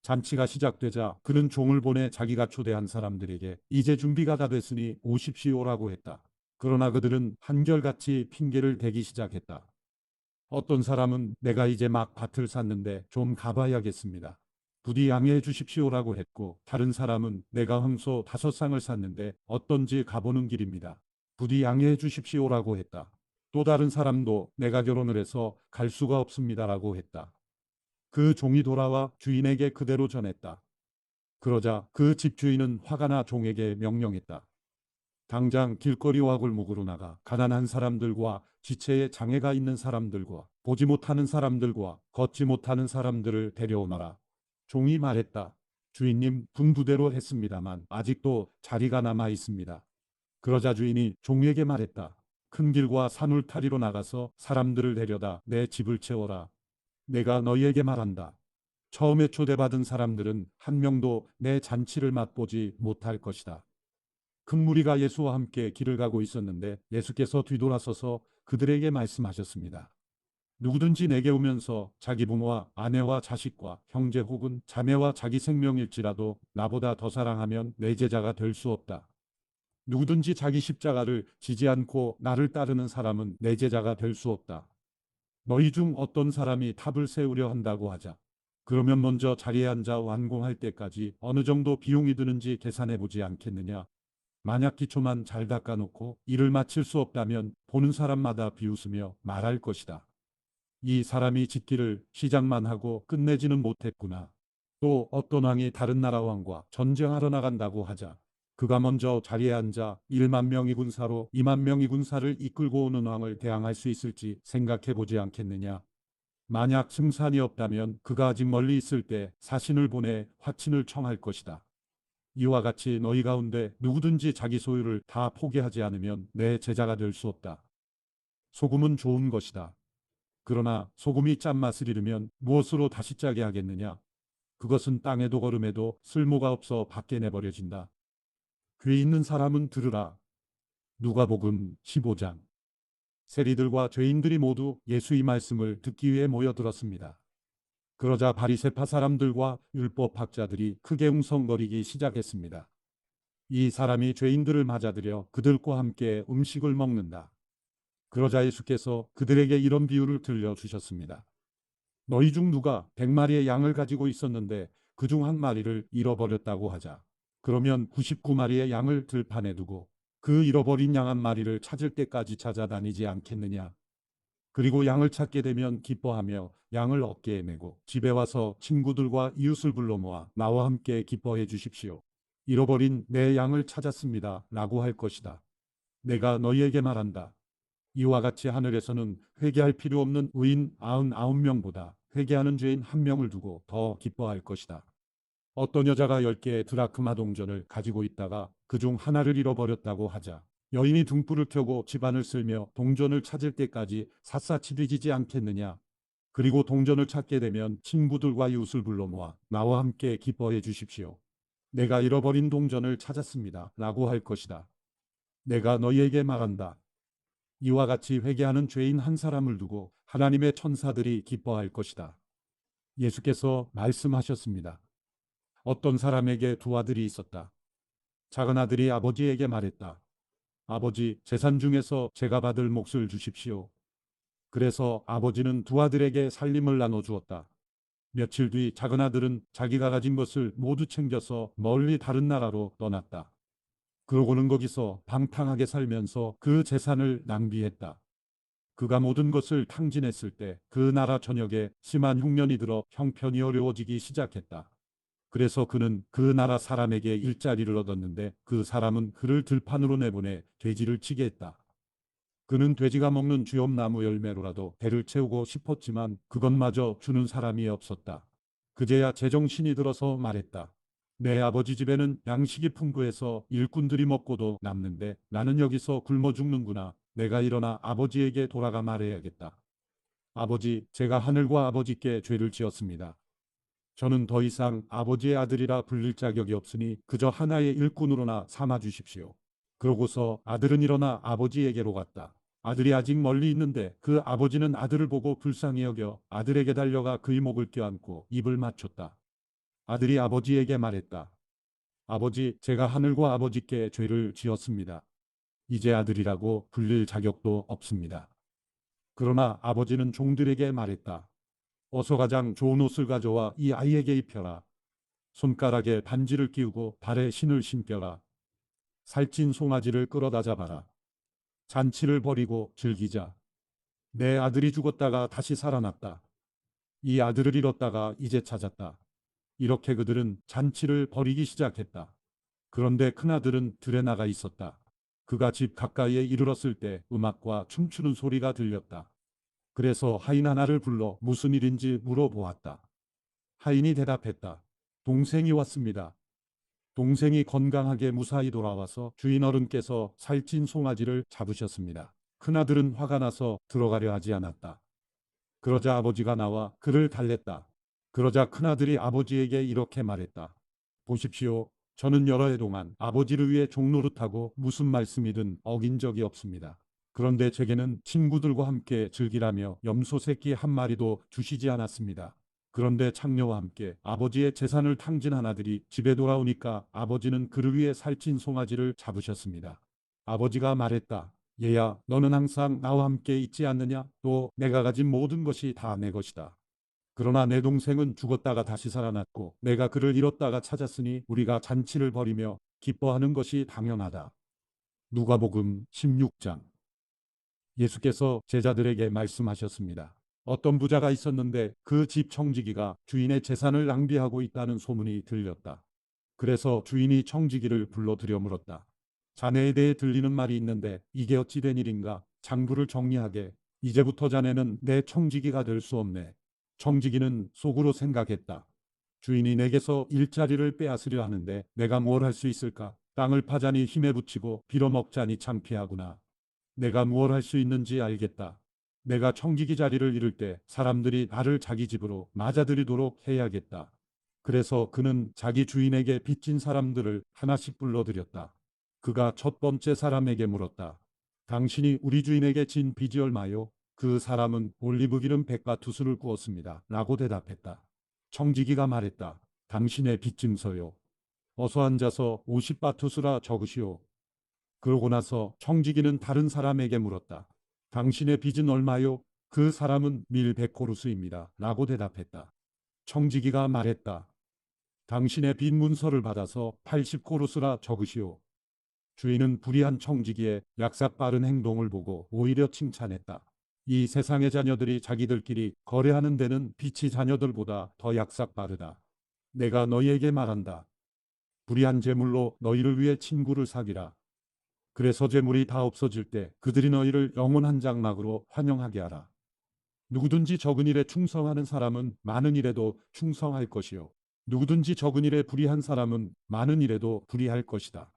잔치가 시작되자 그는 종을 보내 자기가 초대한 사람들에게 이제 준비가 다 됐으니 오십시오라고 했다. 그러나 그들은 한결같이 핑계를 대기 시작했다. 어떤 사람은 내가 이제 막 밭을 샀는데 좀 가봐야겠습니다. 부디 양해해 주십시오라고 했고, 다른 사람은 내가 황소 5쌍을 샀는데 어떤지 가보는 길입니다. 부디 양해해 주십시오라고 했다. 또 다른 사람도 내가 결혼을 해서 갈 수가 없습니다라고 했다. 그 종이 돌아와 주인에게 그대로 전했다. 그러자 그 집주인은 화가 나 종에게 명령했다. 당장 길거리와 골목으로 나가 가난한 사람들과 지체에 장애가 있는 사람들과 보지 못하는 사람들과 걷지 못하는 사람들을 데려오너라. 종이 말했다. 주인님, 분부대로 했습니다만 아직도 자리가 남아 있습니다. 그러자 주인이 종에게 말했다. 큰 길과 산울타리로 나가서 사람들을 데려다 내 집을 채워라. 내가 너희에게 말한다. 처음에 초대받은 사람들은 한 명도 내 잔치를 맛보지 못할 것이다. 큰 무리가 예수와 함께 길을 가고 있었는데 예수께서 뒤돌아서서 그들에게 말씀하셨습니다. 누구든지 내게 오면서 자기 부모와 아내와 자식과 형제 혹은 자매와 자기 생명일지라도 나보다 더 사랑하면 내 제자가 될 수 없다. 누구든지 자기 십자가를 지지 않고 나를 따르는 사람은 내 제자가 될 수 없다. 너희 중 어떤 사람이 탑을 세우려 한다고 하자. 그러면 먼저 자리에 앉아 완공할 때까지 어느 정도 비용이 드는지 계산해 보지 않겠느냐. 만약 기초만 잘 닦아놓고 일을 마칠 수 없다면 보는 사람마다 비웃으며 말할 것이다. 이 사람이 짓기를 시작만 하고 끝내지는 못했구나. 또 어떤 왕이 다른 나라 왕과 전쟁하러 나간다고 하자. 그가 먼저 자리에 앉아 1만 명의 군사로 2만 명의 군사를 이끌고 오는 왕을 대항할 수 있을지 생각해 보지 않겠느냐. 만약 승산이 없다면 그가 아직 멀리 있을 때 사신을 보내 화친을 청할 것이다. 이와 같이 너희 가운데 누구든지 자기 소유를 다 포기하지 않으면 내 제자가 될 수 없다. 소금은 좋은 것이다. 그러나 소금이 짠맛을 잃으면 무엇으로 다시 짜게 하겠느냐? 그것은 땅에도 거름에도 쓸모가 없어 밖에 내버려진다. 귀 있는 사람은 들으라. 누가복음 15장. 세리들과 죄인들이 모두 예수의 말씀을 듣기 위해 모여들었습니다. 그러자 바리새파 사람들과 율법학자들이 크게 웅성거리기 시작했습니다. 이 사람이 죄인들을 맞아들여 그들과 함께 음식을 먹는다. 그러자 예수께서 그들에게 이런 비유를 들려주셨습니다. 너희 중 누가 100마리의 양을 가지고 있었는데 그중 한 마리를 잃어버렸다고 하자. 그러면 99마리의 양을 들판에 두고 그 잃어버린 양 한 마리를 찾을 때까지 찾아다니지 않겠느냐. 그리고 양을 찾게 되면 기뻐하며 양을 어깨에 메고 집에 와서 친구들과 이웃을 불러 모아 나와 함께 기뻐해 주십시오. 잃어버린 내 양을 찾았습니다. 라고 할 것이다. 내가 너희에게 말한다. 이와 같이 하늘에서는 회개할 필요 없는 의인 99명보다 회개하는 죄인 1명을 두고 더 기뻐할 것이다. 어떤 여자가 10개의 드라크마 동전을 가지고 있다가 그중 하나를 잃어버렸다고 하자. 여인이 등불을 켜고 집안을 쓸며 동전을 찾을 때까지 샅샅이 뒤지지 않겠느냐. 그리고 동전을 찾게 되면 친구들과 이웃을 불러 모아 나와 함께 기뻐해 주십시오. 내가 잃어버린 동전을 찾았습니다. 라고 할 것이다. 내가 너희에게 말한다. 이와 같이 회개하는 죄인 한 사람을 두고 하나님의 천사들이 기뻐할 것이다. 예수께서 말씀하셨습니다. 어떤 사람에게 두 아들이 있었다. 작은 아들이 아버지에게 말했다. 아버지, 재산 중에서 제가 받을 몫을 주십시오. 그래서 아버지는 두 아들에게 살림을 나눠주었다. 며칠 뒤 작은 아들은 자기가 가진 것을 모두 챙겨서 멀리 다른 나라로 떠났다. 그러고는 거기서 방탕하게 살면서 그 재산을 낭비했다. 그가 모든 것을 탕진했을 때 그 나라 전역에 심한 흉년이 들어 형편이 어려워지기 시작했다. 그래서 그는 그 나라 사람에게 일자리를 얻었는데 그 사람은 그를 들판으로 내보내 돼지를 치게 했다. 그는 돼지가 먹는 쥐엄나무 열매로라도 배를 채우고 싶었지만 그것마저 주는 사람이 없었다. 그제야 제정신이 들어서 말했다. 내 아버지 집에는 양식이 풍부해서 일꾼들이 먹고도 남는데 나는 여기서 굶어 죽는구나. 내가 일어나 아버지에게 돌아가 말해야겠다. 아버지, 제가 하늘과 아버지께 죄를 지었습니다. 저는 더 이상 아버지의 아들이라 불릴 자격이 없으니 그저 하나의 일꾼으로나 삼아 주십시오. 그러고서 아들은 일어나 아버지에게로 갔다. 아들이 아직 멀리 있는데 그 아버지는 아들을 보고 불쌍히 여겨 아들에게 달려가 그의 목을 껴안고 입을 맞췄다. 아들이 아버지에게 말했다. 아버지, 제가 하늘과 아버지께 죄를 지었습니다. 이제 아들이라고 불릴 자격도 없습니다. 그러나 아버지는 종들에게 말했다. 어서 가장 좋은 옷을 가져와 이 아이에게 입혀라. 손가락에 반지를 끼우고 발에 신을 신겨라. 살찐 송아지를 끌어다 잡아라. 잔치를 벌이고 즐기자. 내 아들이 죽었다가 다시 살아났다. 이 아들을 잃었다가 이제 찾았다. 이렇게 그들은 잔치를 벌이기 시작했다. 그런데 큰아들은 들에 나가 있었다. 그가 집 가까이에 이르렀을 때 음악과 춤추는 소리가 들렸다. 그래서 하인 하나를 불러 무슨 일인지 물어보았다. 하인이 대답했다. 동생이 왔습니다. 동생이 건강하게 무사히 돌아와서 주인 어른께서 살찐 송아지를 잡으셨습니다. 큰아들은 화가 나서 들어가려 하지 않았다. 그러자 아버지가 나와 그를 달랬다. 그러자 큰아들이 아버지에게 이렇게 말했다. 보십시오. 저는 여러 해 동안 아버지를 위해 종노릇하고 무슨 말씀이든 어긴 적이 없습니다. 그런데 제게는 친구들과 함께 즐기라며 염소 새끼 한 마리도 주시지 않았습니다. 그런데 창녀와 함께 아버지의 재산을 탕진한 아들이 집에 돌아오니까 아버지는 그를 위해 살찐 송아지를 잡으셨습니다. 아버지가 말했다. 얘야, 너는 항상 나와 함께 있지 않느냐? 또 내가 가진 모든 것이 다 내 것이다. 그러나 내 동생은 죽었다가 다시 살아났고 내가 그를 잃었다가 찾았으니 우리가 잔치를 벌이며 기뻐하는 것이 당연하다. 누가복음 16장. 예수께서 제자들에게 말씀하셨습니다. 어떤 부자가 있었는데 그 집 청지기가 주인의 재산을 낭비하고 있다는 소문이 들렸다. 그래서 주인이 청지기를 불러들여 물었다. 자네에 대해 들리는 말이 있는데 이게 어찌 된 일인가? 장부를 정리하게. 이제부터 자네는 내 청지기가 될 수 없네. 청지기는 속으로 생각했다. 주인이 내게서 일자리를 빼앗으려 하는데 내가 뭘 할 수 있을까? 땅을 파자니 힘에 부치고 빌어먹자니 창피하구나. 내가 무엇 할 수 있는지 알겠다. 내가 청지기 자리를 잃을 때 사람들이 나를 자기 집으로 맞아들이도록 해야겠다. 그래서 그는 자기 주인에게 빚진 사람들을 하나씩 불러들였다. 그가 첫 번째 사람에게 물었다. 당신이 우리 주인에게 진 빚이 얼마요? 그 사람은 올리브 기름 100바투스를 구웠습니다. 라고 대답했다. 청지기가 말했다. 당신의 빚 증서요. 어서 앉아서 50바투스라 적으시오. 그러고 나서 청지기는 다른 사람에게 물었다. 당신의 빚은 얼마요? 그 사람은 밀 100코루스입니다. 라고 대답했다. 청지기가 말했다. 당신의 빚 문서를 받아서 80코루스라 적으시오. 주인은 불의한 청지기의 약삭 빠른 행동을 보고 오히려 칭찬했다. 이 세상의 자녀들이 자기들끼리 거래하는 데는 빛이 자녀들보다 더 약삭 빠르다. 내가 너희에게 말한다. 불의한 재물로 너희를 위해 친구를 사귀라. 그래서 재물이 다 없어질 때 그들이 너희를 영원한 장막으로 환영하게 하라. 누구든지 적은 일에 충성하는 사람은 많은 일에도 충성할 것이요. 누구든지 적은 일에 불의한 사람은 많은 일에도 불의할 것이다.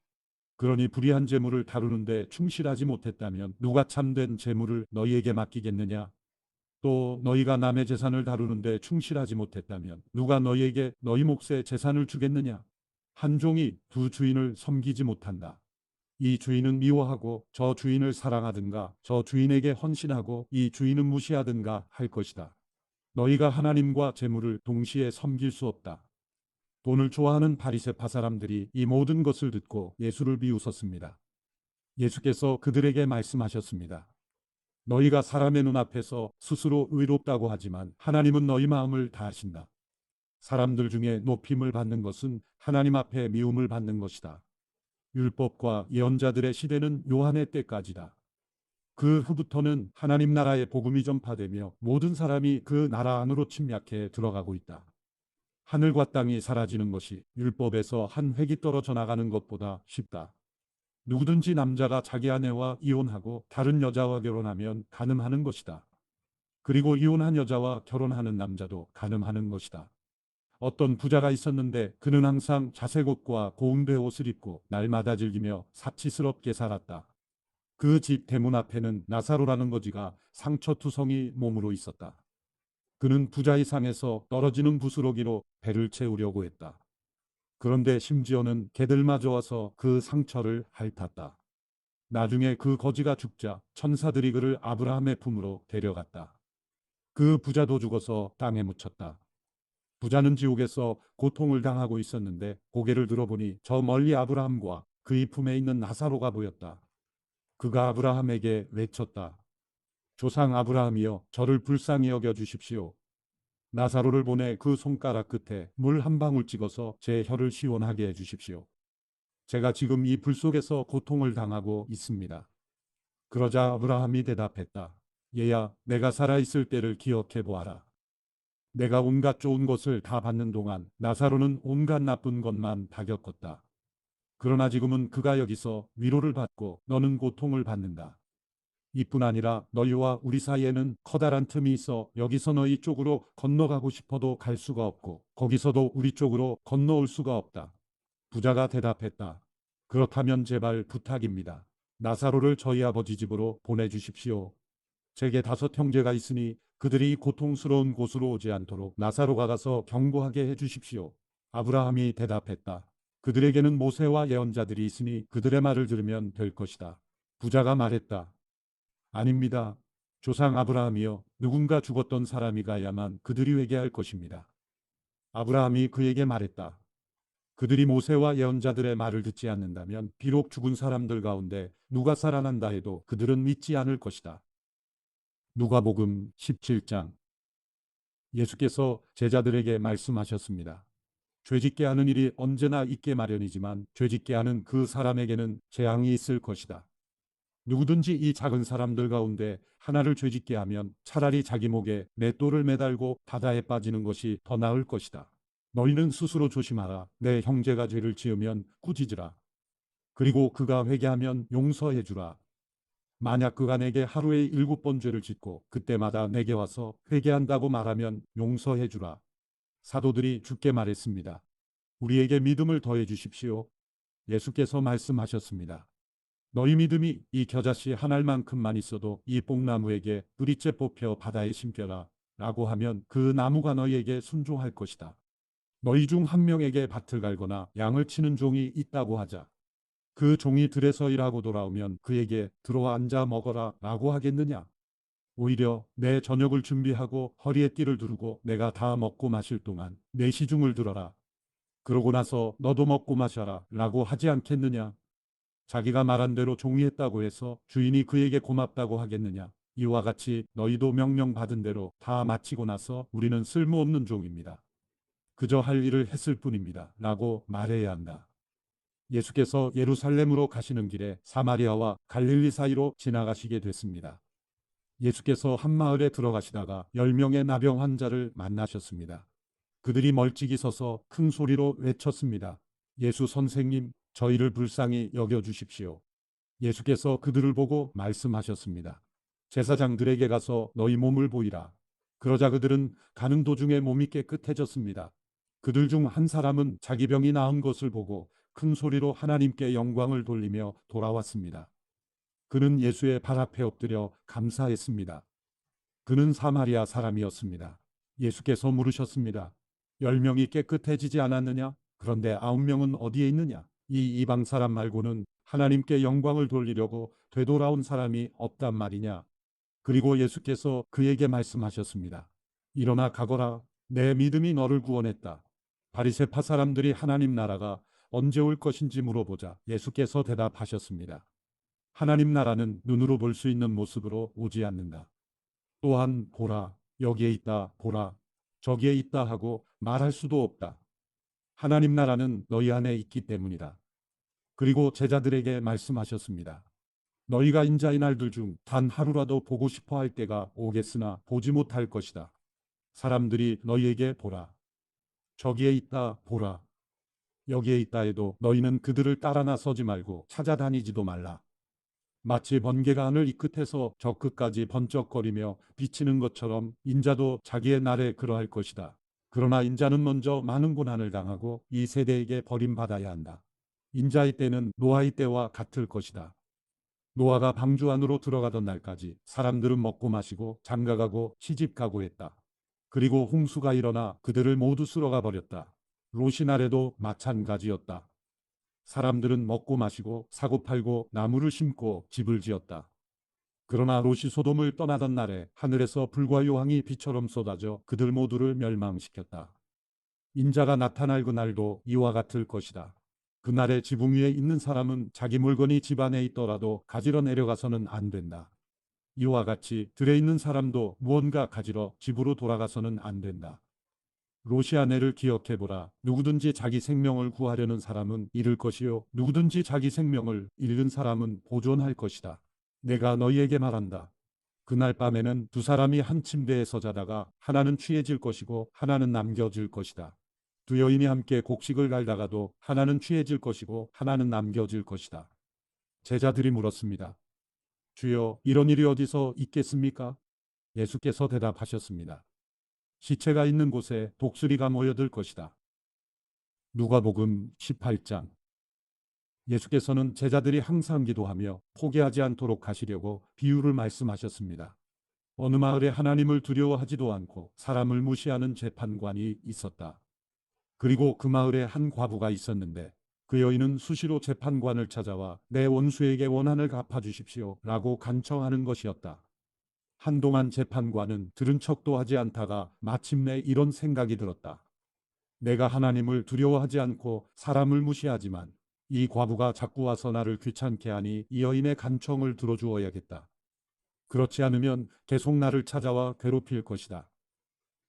그러니 불의한 재물을 다루는데 충실하지 못했다면 누가 참된 재물을 너희에게 맡기겠느냐? 또 너희가 남의 재산을 다루는데 충실하지 못했다면 누가 너희에게 너희 몫의 재산을 주겠느냐? 한 종이 두 주인을 섬기지 못한다. 이 주인은 미워하고 저 주인을 사랑하든가 저 주인에게 헌신하고 이 주인은 무시하든가 할 것이다. 너희가 하나님과 재물을 동시에 섬길 수 없다. 돈을 좋아하는 바리새파 사람들이 이 모든 것을 듣고 예수를 비웃었습니다. 예수께서 그들에게 말씀하셨습니다. 너희가 사람의 눈앞에서 스스로 의롭다고 하지만 하나님은 너희 마음을 다 아신다. 사람들 중에 높임을 받는 것은 하나님 앞에 미움을 받는 것이다. 율법과 예언자들의 시대는 요한의 때까지다. 그 후부터는 하나님 나라의 복음이 전파되며 모든 사람이 그 나라 안으로 침략해 들어가고 있다. 하늘과 땅이 사라지는 것이 율법에서 한 획이 떨어져 나가는 것보다 쉽다. 누구든지 남자가 자기 아내와 이혼하고 다른 여자와 결혼하면 간음하는 것이다. 그리고 이혼한 여자와 결혼하는 남자도 간음하는 것이다. 어떤 부자가 있었는데 그는 항상 자색 옷과 고운배 옷을 입고 날마다 즐기며 사치스럽게 살았다. 그 집 대문 앞에는 나사로라는 거지가 상처투성이 몸으로 있었다. 그는 부자의 상에서 떨어지는 부스러기로 배를 채우려고 했다. 그런데 심지어는 개들마저 와서 그 상처를 핥았다. 나중에 그 거지가 죽자 천사들이 그를 아브라함의 품으로 데려갔다. 그 부자도 죽어서 땅에 묻혔다. 부자는 지옥에서 고통을 당하고 있었는데 고개를 들어보니 저 멀리 아브라함과 그의 품에 있는 나사로가 보였다. 그가 아브라함에게 외쳤다. 조상 아브라함이여 저를 불쌍히 여겨 주십시오. 나사로를 보내 그 손가락 끝에 물 한 방울 찍어서 제 혀를 시원하게 해 주십시오. 제가 지금 이 불 속에서 고통을 당하고 있습니다. 그러자 아브라함이 대답했다. 얘야, 내가 살아있을 때를 기억해 보아라. 내가 온갖 좋은 것을 다 받는 동안 나사로는 온갖 나쁜 것만 다 겪었다. 그러나 지금은 그가 여기서 위로를 받고 너는 고통을 받는다. 이뿐 아니라 너희와 우리 사이에는 커다란 틈이 있어 여기서 너희 쪽으로 건너가고 싶어도 갈 수가 없고 거기서도 우리 쪽으로 건너올 수가 없다. 부자가 대답했다. 그렇다면 제발 부탁입니다. 나사로를 저희 아버지 집으로 보내주십시오. 제게 5 형제가 있으니 그들이 고통스러운 곳으로 오지 않도록 나사로가 가서 경고하게 해주십시오. 아브라함이 대답했다. 그들에게는 모세와 예언자들이 있으니 그들의 말을 들으면 될 것이다. 부자가 말했다. 아닙니다. 조상 아브라함이여, 누군가 죽었던 사람이 가야만 그들이 회개할 것입니다. 아브라함이 그에게 말했다. 그들이 모세와 예언자들의 말을 듣지 않는다면 비록 죽은 사람들 가운데 누가 살아난다 해도 그들은 믿지 않을 것이다. 누가복음 17장. 예수께서 제자들에게 말씀하셨습니다. 죄짓게 하는 일이 언제나 있게 마련이지만 죄짓게 하는 그 사람에게는 재앙이 있을 것이다. 누구든지 이 작은 사람들 가운데 하나를 죄짓게 하면 차라리 자기 목에 맷돌을 매달고 바다에 빠지는 것이 더 나을 것이다. 너희는 스스로 조심하라. 내 형제가 죄를 지으면 꾸짖으라. 그리고 그가 회개하면 용서해 주라. 만약 그가 내게 하루에 7번 죄를 짓고 그때마다 내게 와서 회개한다고 말하면 용서해 주라. 사도들이 주께 말했습니다. 우리에게 믿음을 더해 주십시오. 예수께서 말씀하셨습니다. 너희 믿음이 이 겨자씨 한 알만큼만 있어도 이 뽕나무에게 뿌리째 뽑혀 바다에 심겨라 라고 하면 그 나무가 너희에게 순종할 것이다. 너희 중 한 명에게 밭을 갈거나 양을 치는 종이 있다고 하자. 그 종이 들에서 일하고 돌아오면 그에게 들어와 앉아 먹어라 라고 하겠느냐? 오히려 내 저녁을 준비하고 허리에 띠를 두르고 내가 다 먹고 마실 동안 내 시중을 들어라. 그러고 나서 너도 먹고 마셔라 라고 하지 않겠느냐? 자기가 말한 대로 종이 했다고 해서 주인이 그에게 고맙다고 하겠느냐? 이와 같이 너희도 명령받은 대로 다 마치고 나서 우리는 쓸모없는 종입니다. 그저 할 일을 했을 뿐입니다. 라고 말해야 한다. 예수께서 예루살렘으로 가시는 길에 사마리아와 갈릴리 사이로 지나가시게 됐습니다. 예수께서 한 마을에 들어가시다가 10명의 나병 환자를 만나셨습니다. 그들이 멀찍이 서서 큰 소리로 외쳤습니다. 예수 선생님, 저희를 불쌍히 여겨주십시오. 예수께서 그들을 보고 말씀하셨습니다. 제사장들에게 가서 너희 몸을 보이라. 그러자 그들은 가는 도중에 몸이 깨끗해졌습니다. 그들 중 한 사람은 자기 병이 나은 것을 보고 큰 소리로 하나님께 영광을 돌리며 돌아왔습니다. 그는 예수의 발 앞에 엎드려 감사했습니다. 그는 사마리아 사람이었습니다. 예수께서 물으셨습니다. 10명이 깨끗해지지 않았느냐? 그런데 9명은 어디에 있느냐? 이 이방 사람 말고는 하나님께 영광을 돌리려고 되돌아온 사람이 없단 말이냐? 그리고 예수께서 그에게 말씀하셨습니다. 일어나 가거라. 내 믿음이 너를 구원했다. 바리새파 사람들이 하나님 나라가 언제 올 것인지 물어보자 예수께서 대답하셨습니다. 하나님 나라는 눈으로 볼 수 있는 모습으로 오지 않는다. 또한 보라, 여기에 있다, 보라, 저기에 있다 하고 말할 수도 없다. 하나님 나라는 너희 안에 있기 때문이다. 그리고 제자들에게 말씀하셨습니다. 너희가 인자의 날들 중 단 하루라도 보고 싶어 할 때가 오겠으나 보지 못할 것이다. 사람들이 너희에게 보라, 저기에 있다 보라. 여기에 있다 해도 너희는 그들을 따라 나서지 말고 찾아다니지도 말라. 마치 번개가 하늘 이 끝에서 저 끝까지 번쩍거리며 비치는 것처럼 인자도 자기의 날에 그러할 것이다. 그러나 인자는 먼저 많은 고난을 당하고 이 세대에게 버림받아야 한다. 인자의 때는 노아의 때와 같을 것이다. 노아가 방주 안으로 들어가던 날까지 사람들은 먹고 마시고 장가가고 시집가고 했다. 그리고 홍수가 일어나 그들을 모두 쓸어가 버렸다. 롯이 날에도 마찬가지였다. 사람들은 먹고 마시고 사고 팔고 나무를 심고 집을 지었다. 그러나 롯이 소돔을 떠나던 날에 하늘에서 불과 요항이 비처럼 쏟아져 그들 모두를 멸망시켰다. 인자가 나타날 그날도 이와 같을 것이다. 그날에 지붕 위에 있는 사람은 자기 물건이 집 안에 있더라도 가지러 내려가서는 안 된다. 이와 같이 들에 있는 사람도 무언가 가지러 집으로 돌아가서는 안 된다. 롯이 아내를 기억해보라. 누구든지 자기 생명을 구하려는 사람은 잃을 것이요 누구든지 자기 생명을 잃는 사람은 보존할 것이다. 내가 너희에게 말한다. 그날 밤에는 두 사람이 한 침대에서 자다가 하나는 취해질 것이고 하나는 남겨질 것이다. 두 여인이 함께 곡식을 갈다가도 하나는 취해질 것이고 하나는 남겨질 것이다. 제자들이 물었습니다. 주여, 이런 일이 어디서 있겠습니까? 예수께서 대답하셨습니다. 시체가 있는 곳에 독수리가 모여들 것이다. 누가복음 18장. 예수께서는 제자들이 항상 기도하며 포기하지 않도록 하시려고 비유를 말씀하셨습니다. 어느 마을에 하나님을 두려워하지도 않고 사람을 무시하는 재판관이 있었다. 그리고 그 마을에 한 과부가 있었는데 그 여인은 수시로 재판관을 찾아와 내 원수에게 원한을 갚아주십시오 라고 간청하는 것이었다. 한동안 재판관은 들은 척도 하지 않다가 마침내 이런 생각이 들었다. 내가 하나님을 두려워하지 않고 사람을 무시하지만 이 과부가 자꾸 와서 나를 귀찮게 하니 이 여인의 간청을 들어주어야겠다. 그렇지 않으면 계속 나를 찾아와 괴롭힐 것이다.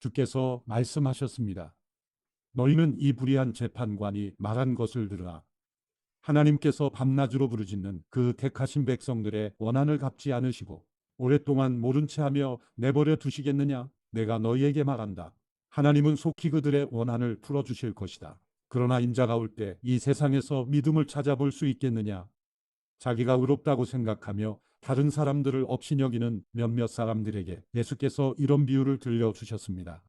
주께서 말씀하셨습니다. 너희는 이 불의한 재판관이 말한 것을 들으라. 하나님께서 밤낮으로 부르짖는 그 택하신 백성들의 원한을 갚지 않으시고 오랫동안 모른 채 하며 내버려 두시겠느냐? 내가 너희에게 말한다. 하나님은 속히 그들의 원한을 풀어주실 것이다. 그러나 인자가 올 때 이 세상에서 믿음을 찾아볼 수 있겠느냐? 자기가 의롭다고 생각하며 다른 사람들을 업신여기는 몇몇 사람들에게 예수께서 이런 비유를 들려주셨습니다.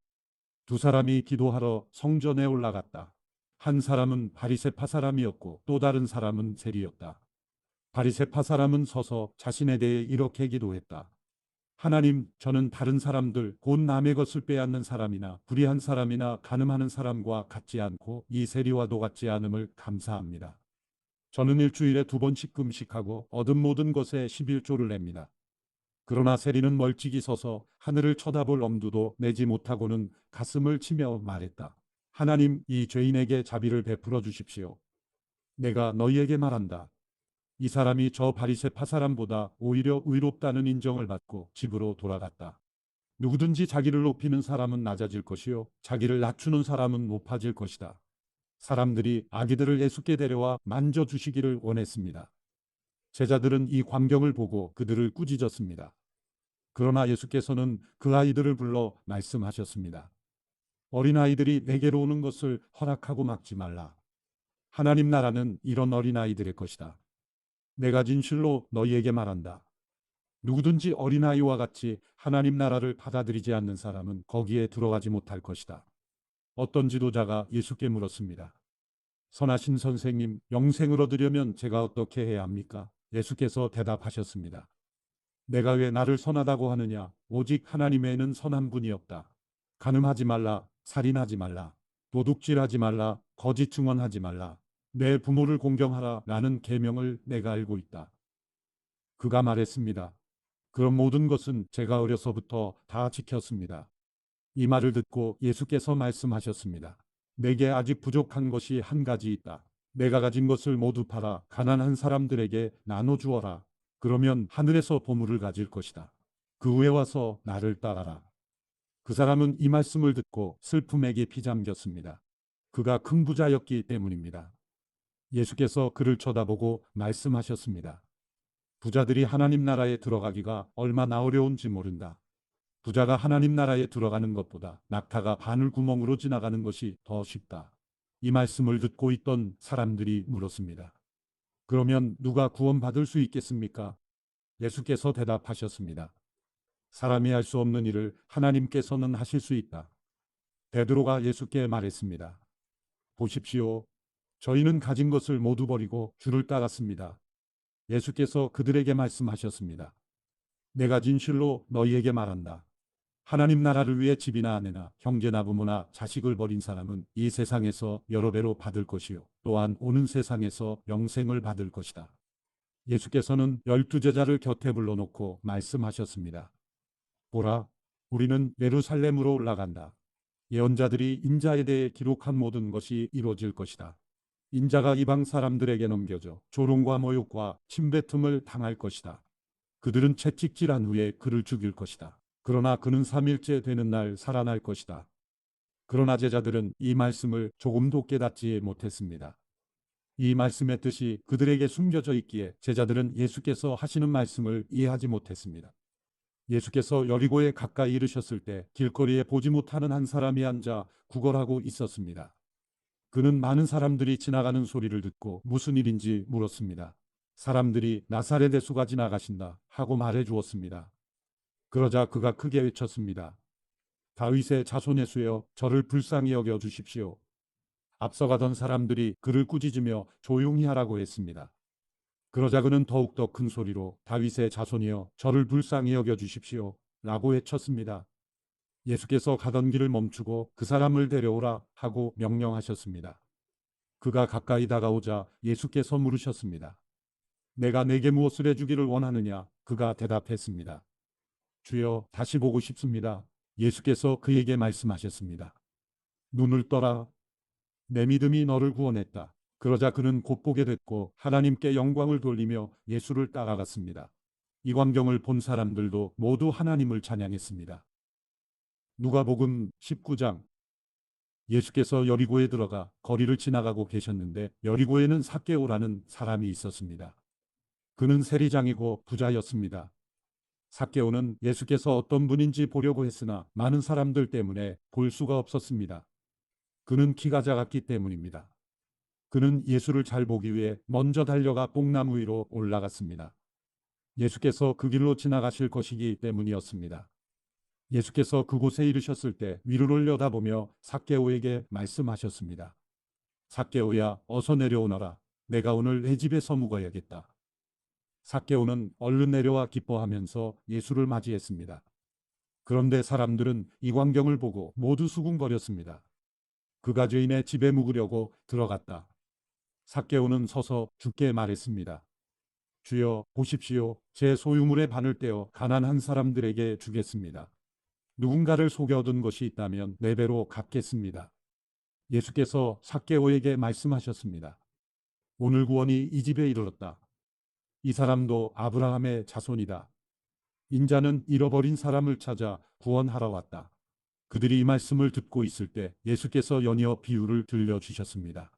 두 사람이 기도하러 성전에 올라갔다. 한 사람은 바리새파 사람이었고 또 다른 사람은 세리였다. 바리새파 사람은 서서 자신에 대해 이렇게 기도했다. 하나님, 저는 다른 사람들, 곧 남의 것을 빼앗는 사람이나 불의한 사람이나 간음하는 사람과 같지 않고 이 세리와도 같지 않음을 감사합니다. 저는 일주일에 2번씩 금식하고 얻은 모든 것에 11조를 냅니다. 그러나 세리는 멀찍이 서서 하늘을 쳐다볼 엄두도 내지 못하고는 가슴을 치며 말했다. 하나님, 이 죄인에게 자비를 베풀어 주십시오. 내가 너희에게 말한다. 이 사람이 저 바리새파 사람보다 오히려 의롭다는 인정을 받고 집으로 돌아갔다. 누구든지 자기를 높이는 사람은 낮아질 것이요 자기를 낮추는 사람은 높아질 것이다. 사람들이 아기들을 예수께 데려와 만져주시기를 원했습니다. 제자들은 이 광경을 보고 그들을 꾸짖었습니다. 그러나 예수께서는 그 아이들을 불러 말씀하셨습니다. 어린아이들이 내게로 오는 것을 허락하고 막지 말라. 하나님 나라는 이런 어린아이들의 것이다. 내가 진실로 너희에게 말한다. 누구든지 어린아이와 같이 하나님 나라를 받아들이지 않는 사람은 거기에 들어가지 못할 것이다. 어떤 지도자가 예수께 물었습니다. 선하신 선생님, 영생을 얻으려면 제가 어떻게 해야 합니까? 예수께서 대답하셨습니다. 내가 왜 나를 선하다고 하느냐? 오직 하나님 외에는 선한 분이 없다. 간음하지 말라, 살인하지 말라, 도둑질하지 말라, 거짓 증언하지 말라, 내 부모를 공경하라 라는 계명을 내가 알고 있다. 그가 말했습니다. 그런 모든 것은 제가 어려서부터 다 지켰습니다. 이 말을 듣고 예수께서 말씀하셨습니다. 내게 아직 부족한 것이 한 가지 있다. 내가 가진 것을 모두 팔아 가난한 사람들에게 나눠주어라. 그러면 하늘에서 보물을 가질 것이다. 그 후에 와서 나를 따라라. 그 사람은 이 말씀을 듣고 슬픔에 깊이 잠겼습니다. 그가 큰 부자였기 때문입니다. 예수께서 그를 쳐다보고 말씀하셨습니다. 부자들이 하나님 나라에 들어가기가 얼마나 어려운지 모른다. 부자가 하나님 나라에 들어가는 것보다 낙타가 바늘구멍으로 지나가는 것이 더 쉽다. 이 말씀을 듣고 있던 사람들이 물었습니다. 그러면 누가 구원받을 수 있겠습니까? 예수께서 대답하셨습니다. 사람이 할 수 없는 일을 하나님께서는 하실 수 있다. 베드로가 예수께 말했습니다. 보십시오. 저희는 가진 것을 모두 버리고 주를 따랐습니다. 예수께서 그들에게 말씀하셨습니다. 내가 진실로 너희에게 말한다. 하나님 나라를 위해 집이나 아내나 형제나 부모나 자식을 버린 사람은 이 세상에서 여러 배로 받을 것이요. 또한 오는 세상에서 영생을 받을 것이다. 예수께서는 12제자를 곁에 불러놓고 말씀하셨습니다. 보라, 우리는 예루살렘으로 올라간다. 예언자들이 인자에 대해 기록한 모든 것이 이루어질 것이다. 인자가 이방 사람들에게 넘겨져 조롱과 모욕과 침뱉음을 당할 것이다. 그들은 채찍질한 후에 그를 죽일 것이다. 그러나 그는 3일째 되는 날 살아날 것이다. 그러나 제자들은 이 말씀을 조금도 깨닫지 못했습니다. 이 말씀의 뜻이 그들에게 숨겨져 있기에 제자들은 예수께서 하시는 말씀을 이해하지 못했습니다. 예수께서 여리고에 가까이 이르셨을 때 길거리에 보지 못하는 한 사람이 앉아 구걸하고 있었습니다. 그는 많은 사람들이 지나가는 소리를 듣고 무슨 일인지 물었습니다. 사람들이 나사렛 예수가 지나가신다 하고 말해 주었습니다. 그러자 그가 크게 외쳤습니다. 다윗의 자손 예수여, 저를 불쌍히 여겨 주십시오. 앞서가던 사람들이 그를 꾸짖으며 조용히 하라고 했습니다. 그러자 그는 더욱더 큰 소리로 다윗의 자손이여, 저를 불쌍히 여겨 주십시오 라고 외쳤습니다. 예수께서 가던 길을 멈추고 그 사람을 데려오라 하고 명령하셨습니다. 그가 가까이 다가오자 예수께서 물으셨습니다. 내가 내게 무엇을 해주기를 원하느냐? 그가 대답했습니다. 주여, 다시 보고 싶습니다. 예수께서 그에게 말씀하셨습니다. 눈을 떠라. 내 믿음이 너를 구원했다. 그러자 그는 곧 보게 됐고 하나님께 영광을 돌리며 예수를 따라갔습니다. 이 광경을 본 사람들도 모두 하나님을 찬양했습니다. 누가복음 19장. 예수께서 여리고에 들어가 거리를 지나가고 계셨는데 여리고에는 삭개오라는 사람이 있었습니다. 그는 세리장이고 부자였습니다. 삭개오는 예수께서 어떤 분인지 보려고 했으나 많은 사람들 때문에 볼 수가 없었습니다. 그는 키가 작았기 때문입니다. 그는 예수를 잘 보기 위해 먼저 달려가 뽕나무 위로 올라갔습니다. 예수께서 그 길로 지나가실 것이기 때문이었습니다. 예수께서 그곳에 이르셨을 때 위를 올려다보며 삭개오에게 말씀하셨습니다. 삭개오야, 어서 내려오너라. 내가 오늘 내 집에서 묵어야겠다. 삭개오는 얼른 내려와 기뻐하면서 예수를 맞이했습니다. 그런데 사람들은 이 광경을 보고 모두 수군거렸습니다. 그가 죄인의 집에 묵으려고 들어갔다. 삭개오는 서서 주께 말했습니다. 주여, 보십시오. 제 소유물의 반을 떼어 가난한 사람들에게 주겠습니다. 누군가를 속여 얻은 것이 있다면 4배로 갚겠습니다. 예수께서 삭개오에게 말씀하셨습니다. 오늘 구원이 이 집에 이르렀다. 이 사람도 아브라함의 자손이다. 인자는 잃어버린 사람을 찾아 구원하러 왔다. 그들이 이 말씀을 듣고 있을 때 예수께서 연이어 비유를 들려주셨습니다.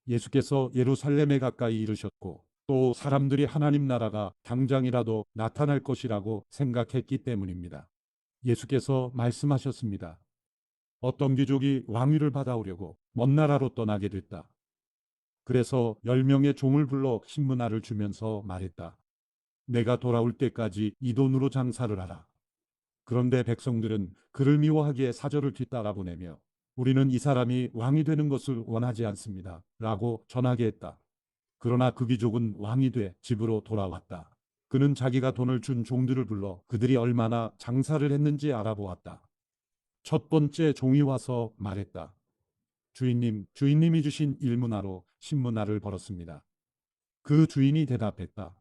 예수께서 예루살렘에 가까이 이르셨고 또 사람들이 하나님 나라가 당장이라도 나타날 것이라고 생각했기 때문입니다. 예수께서 말씀하셨습니다. 어떤 귀족이 왕위를 받아오려고 먼 나라로 떠나게 됐다. 그래서 10명의 종을 불러 신문화를 주면서 말했다. 내가 돌아올 때까지 이 돈으로 장사를 하라. 그런데 백성들은 그를 미워하기에 사절을 뒤따라 보내며 우리는 이 사람이 왕이 되는 것을 원하지 않습니다. 라고 전하게 했다. 그러나 그 귀족은 왕이 돼 집으로 돌아왔다. 그는 자기가 돈을 준 종들을 불러 그들이 얼마나 장사를 했는지 알아보았다. 첫 번째 종이 와서 말했다. 주인님이 주신 일문화로 신문화를 벌었습니다. 그 주인이 대답했다.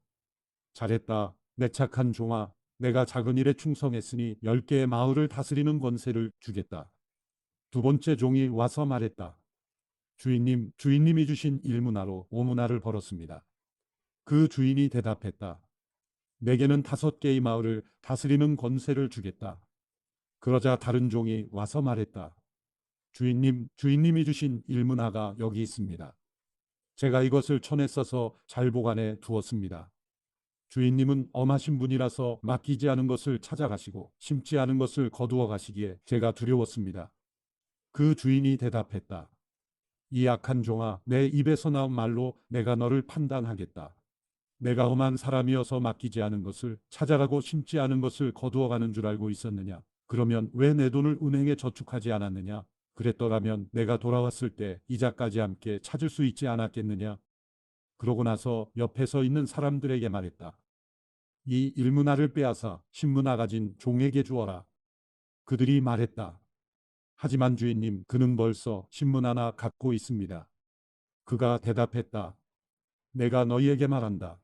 잘했다. 내 착한 종아. 내가 작은 일에 충성했으니 10개의 마을을 다스리는 권세를 주겠다. 두 번째 종이 와서 말했다. 주인님이 주신 일문화로 5문화를 벌었습니다. 그 주인이 대답했다. 내게는 5개의 마을을 다스리는 권세를 주겠다. 그러자 다른 종이 와서 말했다. 주인님이 주신 일문화가 여기 있습니다. 제가 이것을 천에 써서 잘 보관해 두었습니다. 주인님은 엄하신 분이라서 맡기지 않은 것을 찾아가시고 심지 않은 것을 거두어 가시기에 제가 두려웠습니다. 그 주인이 대답했다. 이 악한 종아, 내 입에서 나온 말로 내가 너를 판단하겠다. 내가 험한 사람이어서 맡기지 않은 것을 찾아가고 심지 않은 것을 거두어 가는 줄 알고 있었느냐? 그러면 왜 내 돈을 은행에 저축하지 않았느냐? 그랬더라면 내가 돌아왔을 때 이자까지 함께 찾을 수 있지 않았겠느냐? 그러고 나서 옆에 서 있는 사람들에게 말했다. 이 일문화를 빼앗아 신문화 가진 종에게 주어라. 그들이 말했다. 하지만 주인님, 그는 벌써 신문하나 갖고 있습니다. 그가 대답했다. 내가 너희에게 말한다.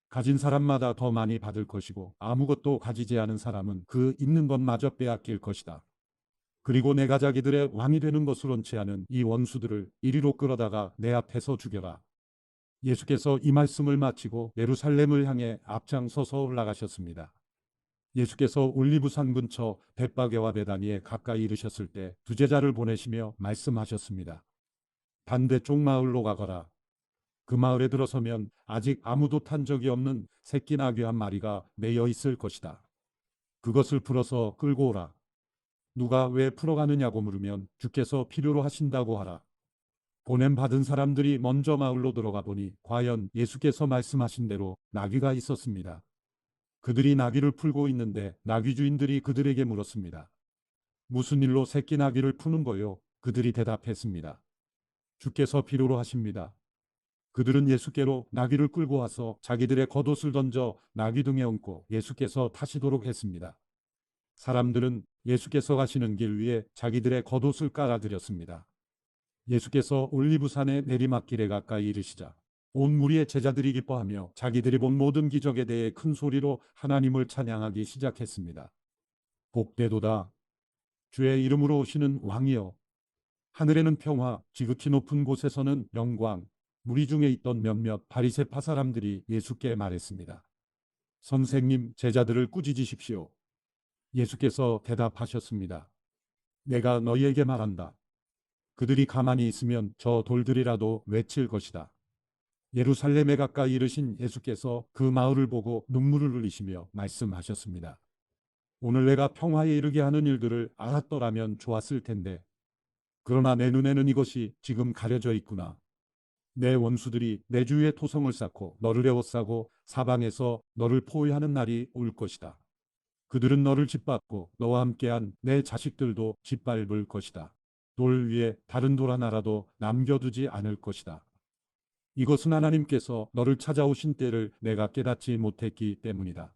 가진 사람마다 더 많이 받을 것이고 아무것도 가지지 않은 사람은 그 있는 것마저 빼앗길 것이다. 그리고 내가 자기들의 왕이 되는 것을 원치 않은 이 원수들을 이리로 끌어다가 내 앞에서 죽여라. 예수께서 이 말씀을 마치고 예루살렘을 향해 앞장서서 올라가셨습니다. 예수께서 올리브산 근처 벳바게와 베다니에 가까이 이르셨을 때 두 제자를 보내시며 말씀하셨습니다. 반대쪽 마을로 가거라. 그 마을에 들어서면 아직 아무도 탄 적이 없는 새끼 나귀 한 마리가 매여 있을 것이다. 그것을 풀어서 끌고 오라. 누가 왜 풀어가느냐고 물으면 주께서 필요로 하신다고 하라. 보냄받은 사람들이 먼저 마을로 들어가 보니 과연 예수께서 말씀하신 대로 나귀가 있었습니다. 그들이 나귀를 풀고 있는데 나귀 주인들이 그들에게 물었습니다. 무슨 일로 새끼 나귀를 푸는 거요? 그들이 대답했습니다. 주께서 필요로 하십니다. 그들은 예수께로 나귀를 끌고 와서 자기들의 겉옷을 던져 나귀 등에 얹고 예수께서 타시도록 했습니다. 사람들은 예수께서 가시는 길 위에 자기들의 겉옷을 깔아드렸습니다. 예수께서 올리브산의 내리막길에 가까이 이르시자 온 무리의 제자들이 기뻐하며 자기들이 본 모든 기적에 대해 큰 소리로 하나님을 찬양하기 시작했습니다. 복되도다. 주의 이름으로 오시는 왕이여. 하늘에는 평화, 지극히 높은 곳에서는 영광. 무리 중에 있던 몇몇 바리새파 사람들이 예수께 말했습니다. 선생님, 제자들을 꾸짖으십시오. 예수께서 대답하셨습니다. 내가 너희에게 말한다. 그들이 가만히 있으면 저 돌들이라도 외칠 것이다. 예루살렘에 가까이 이르신 예수께서 그 마을을 보고 눈물을 흘리시며 말씀하셨습니다. 오늘 내가 평화에 이르게 하는 일들을 알았더라면 좋았을 텐데. 그러나 내 눈에는 이것이 지금 가려져 있구나. 내 원수들이 내 주위에 토성을 쌓고 너를 에워싸고 사방에서 너를 포위하는 날이 올 것이다. 그들은 너를 짓밟고 너와 함께한 내 자식들도 짓밟을 것이다. 돌 위에 다른 돌 하나라도 남겨두지 않을 것이다. 이것은 하나님께서 너를 찾아오신 때를 내가 깨닫지 못했기 때문이다.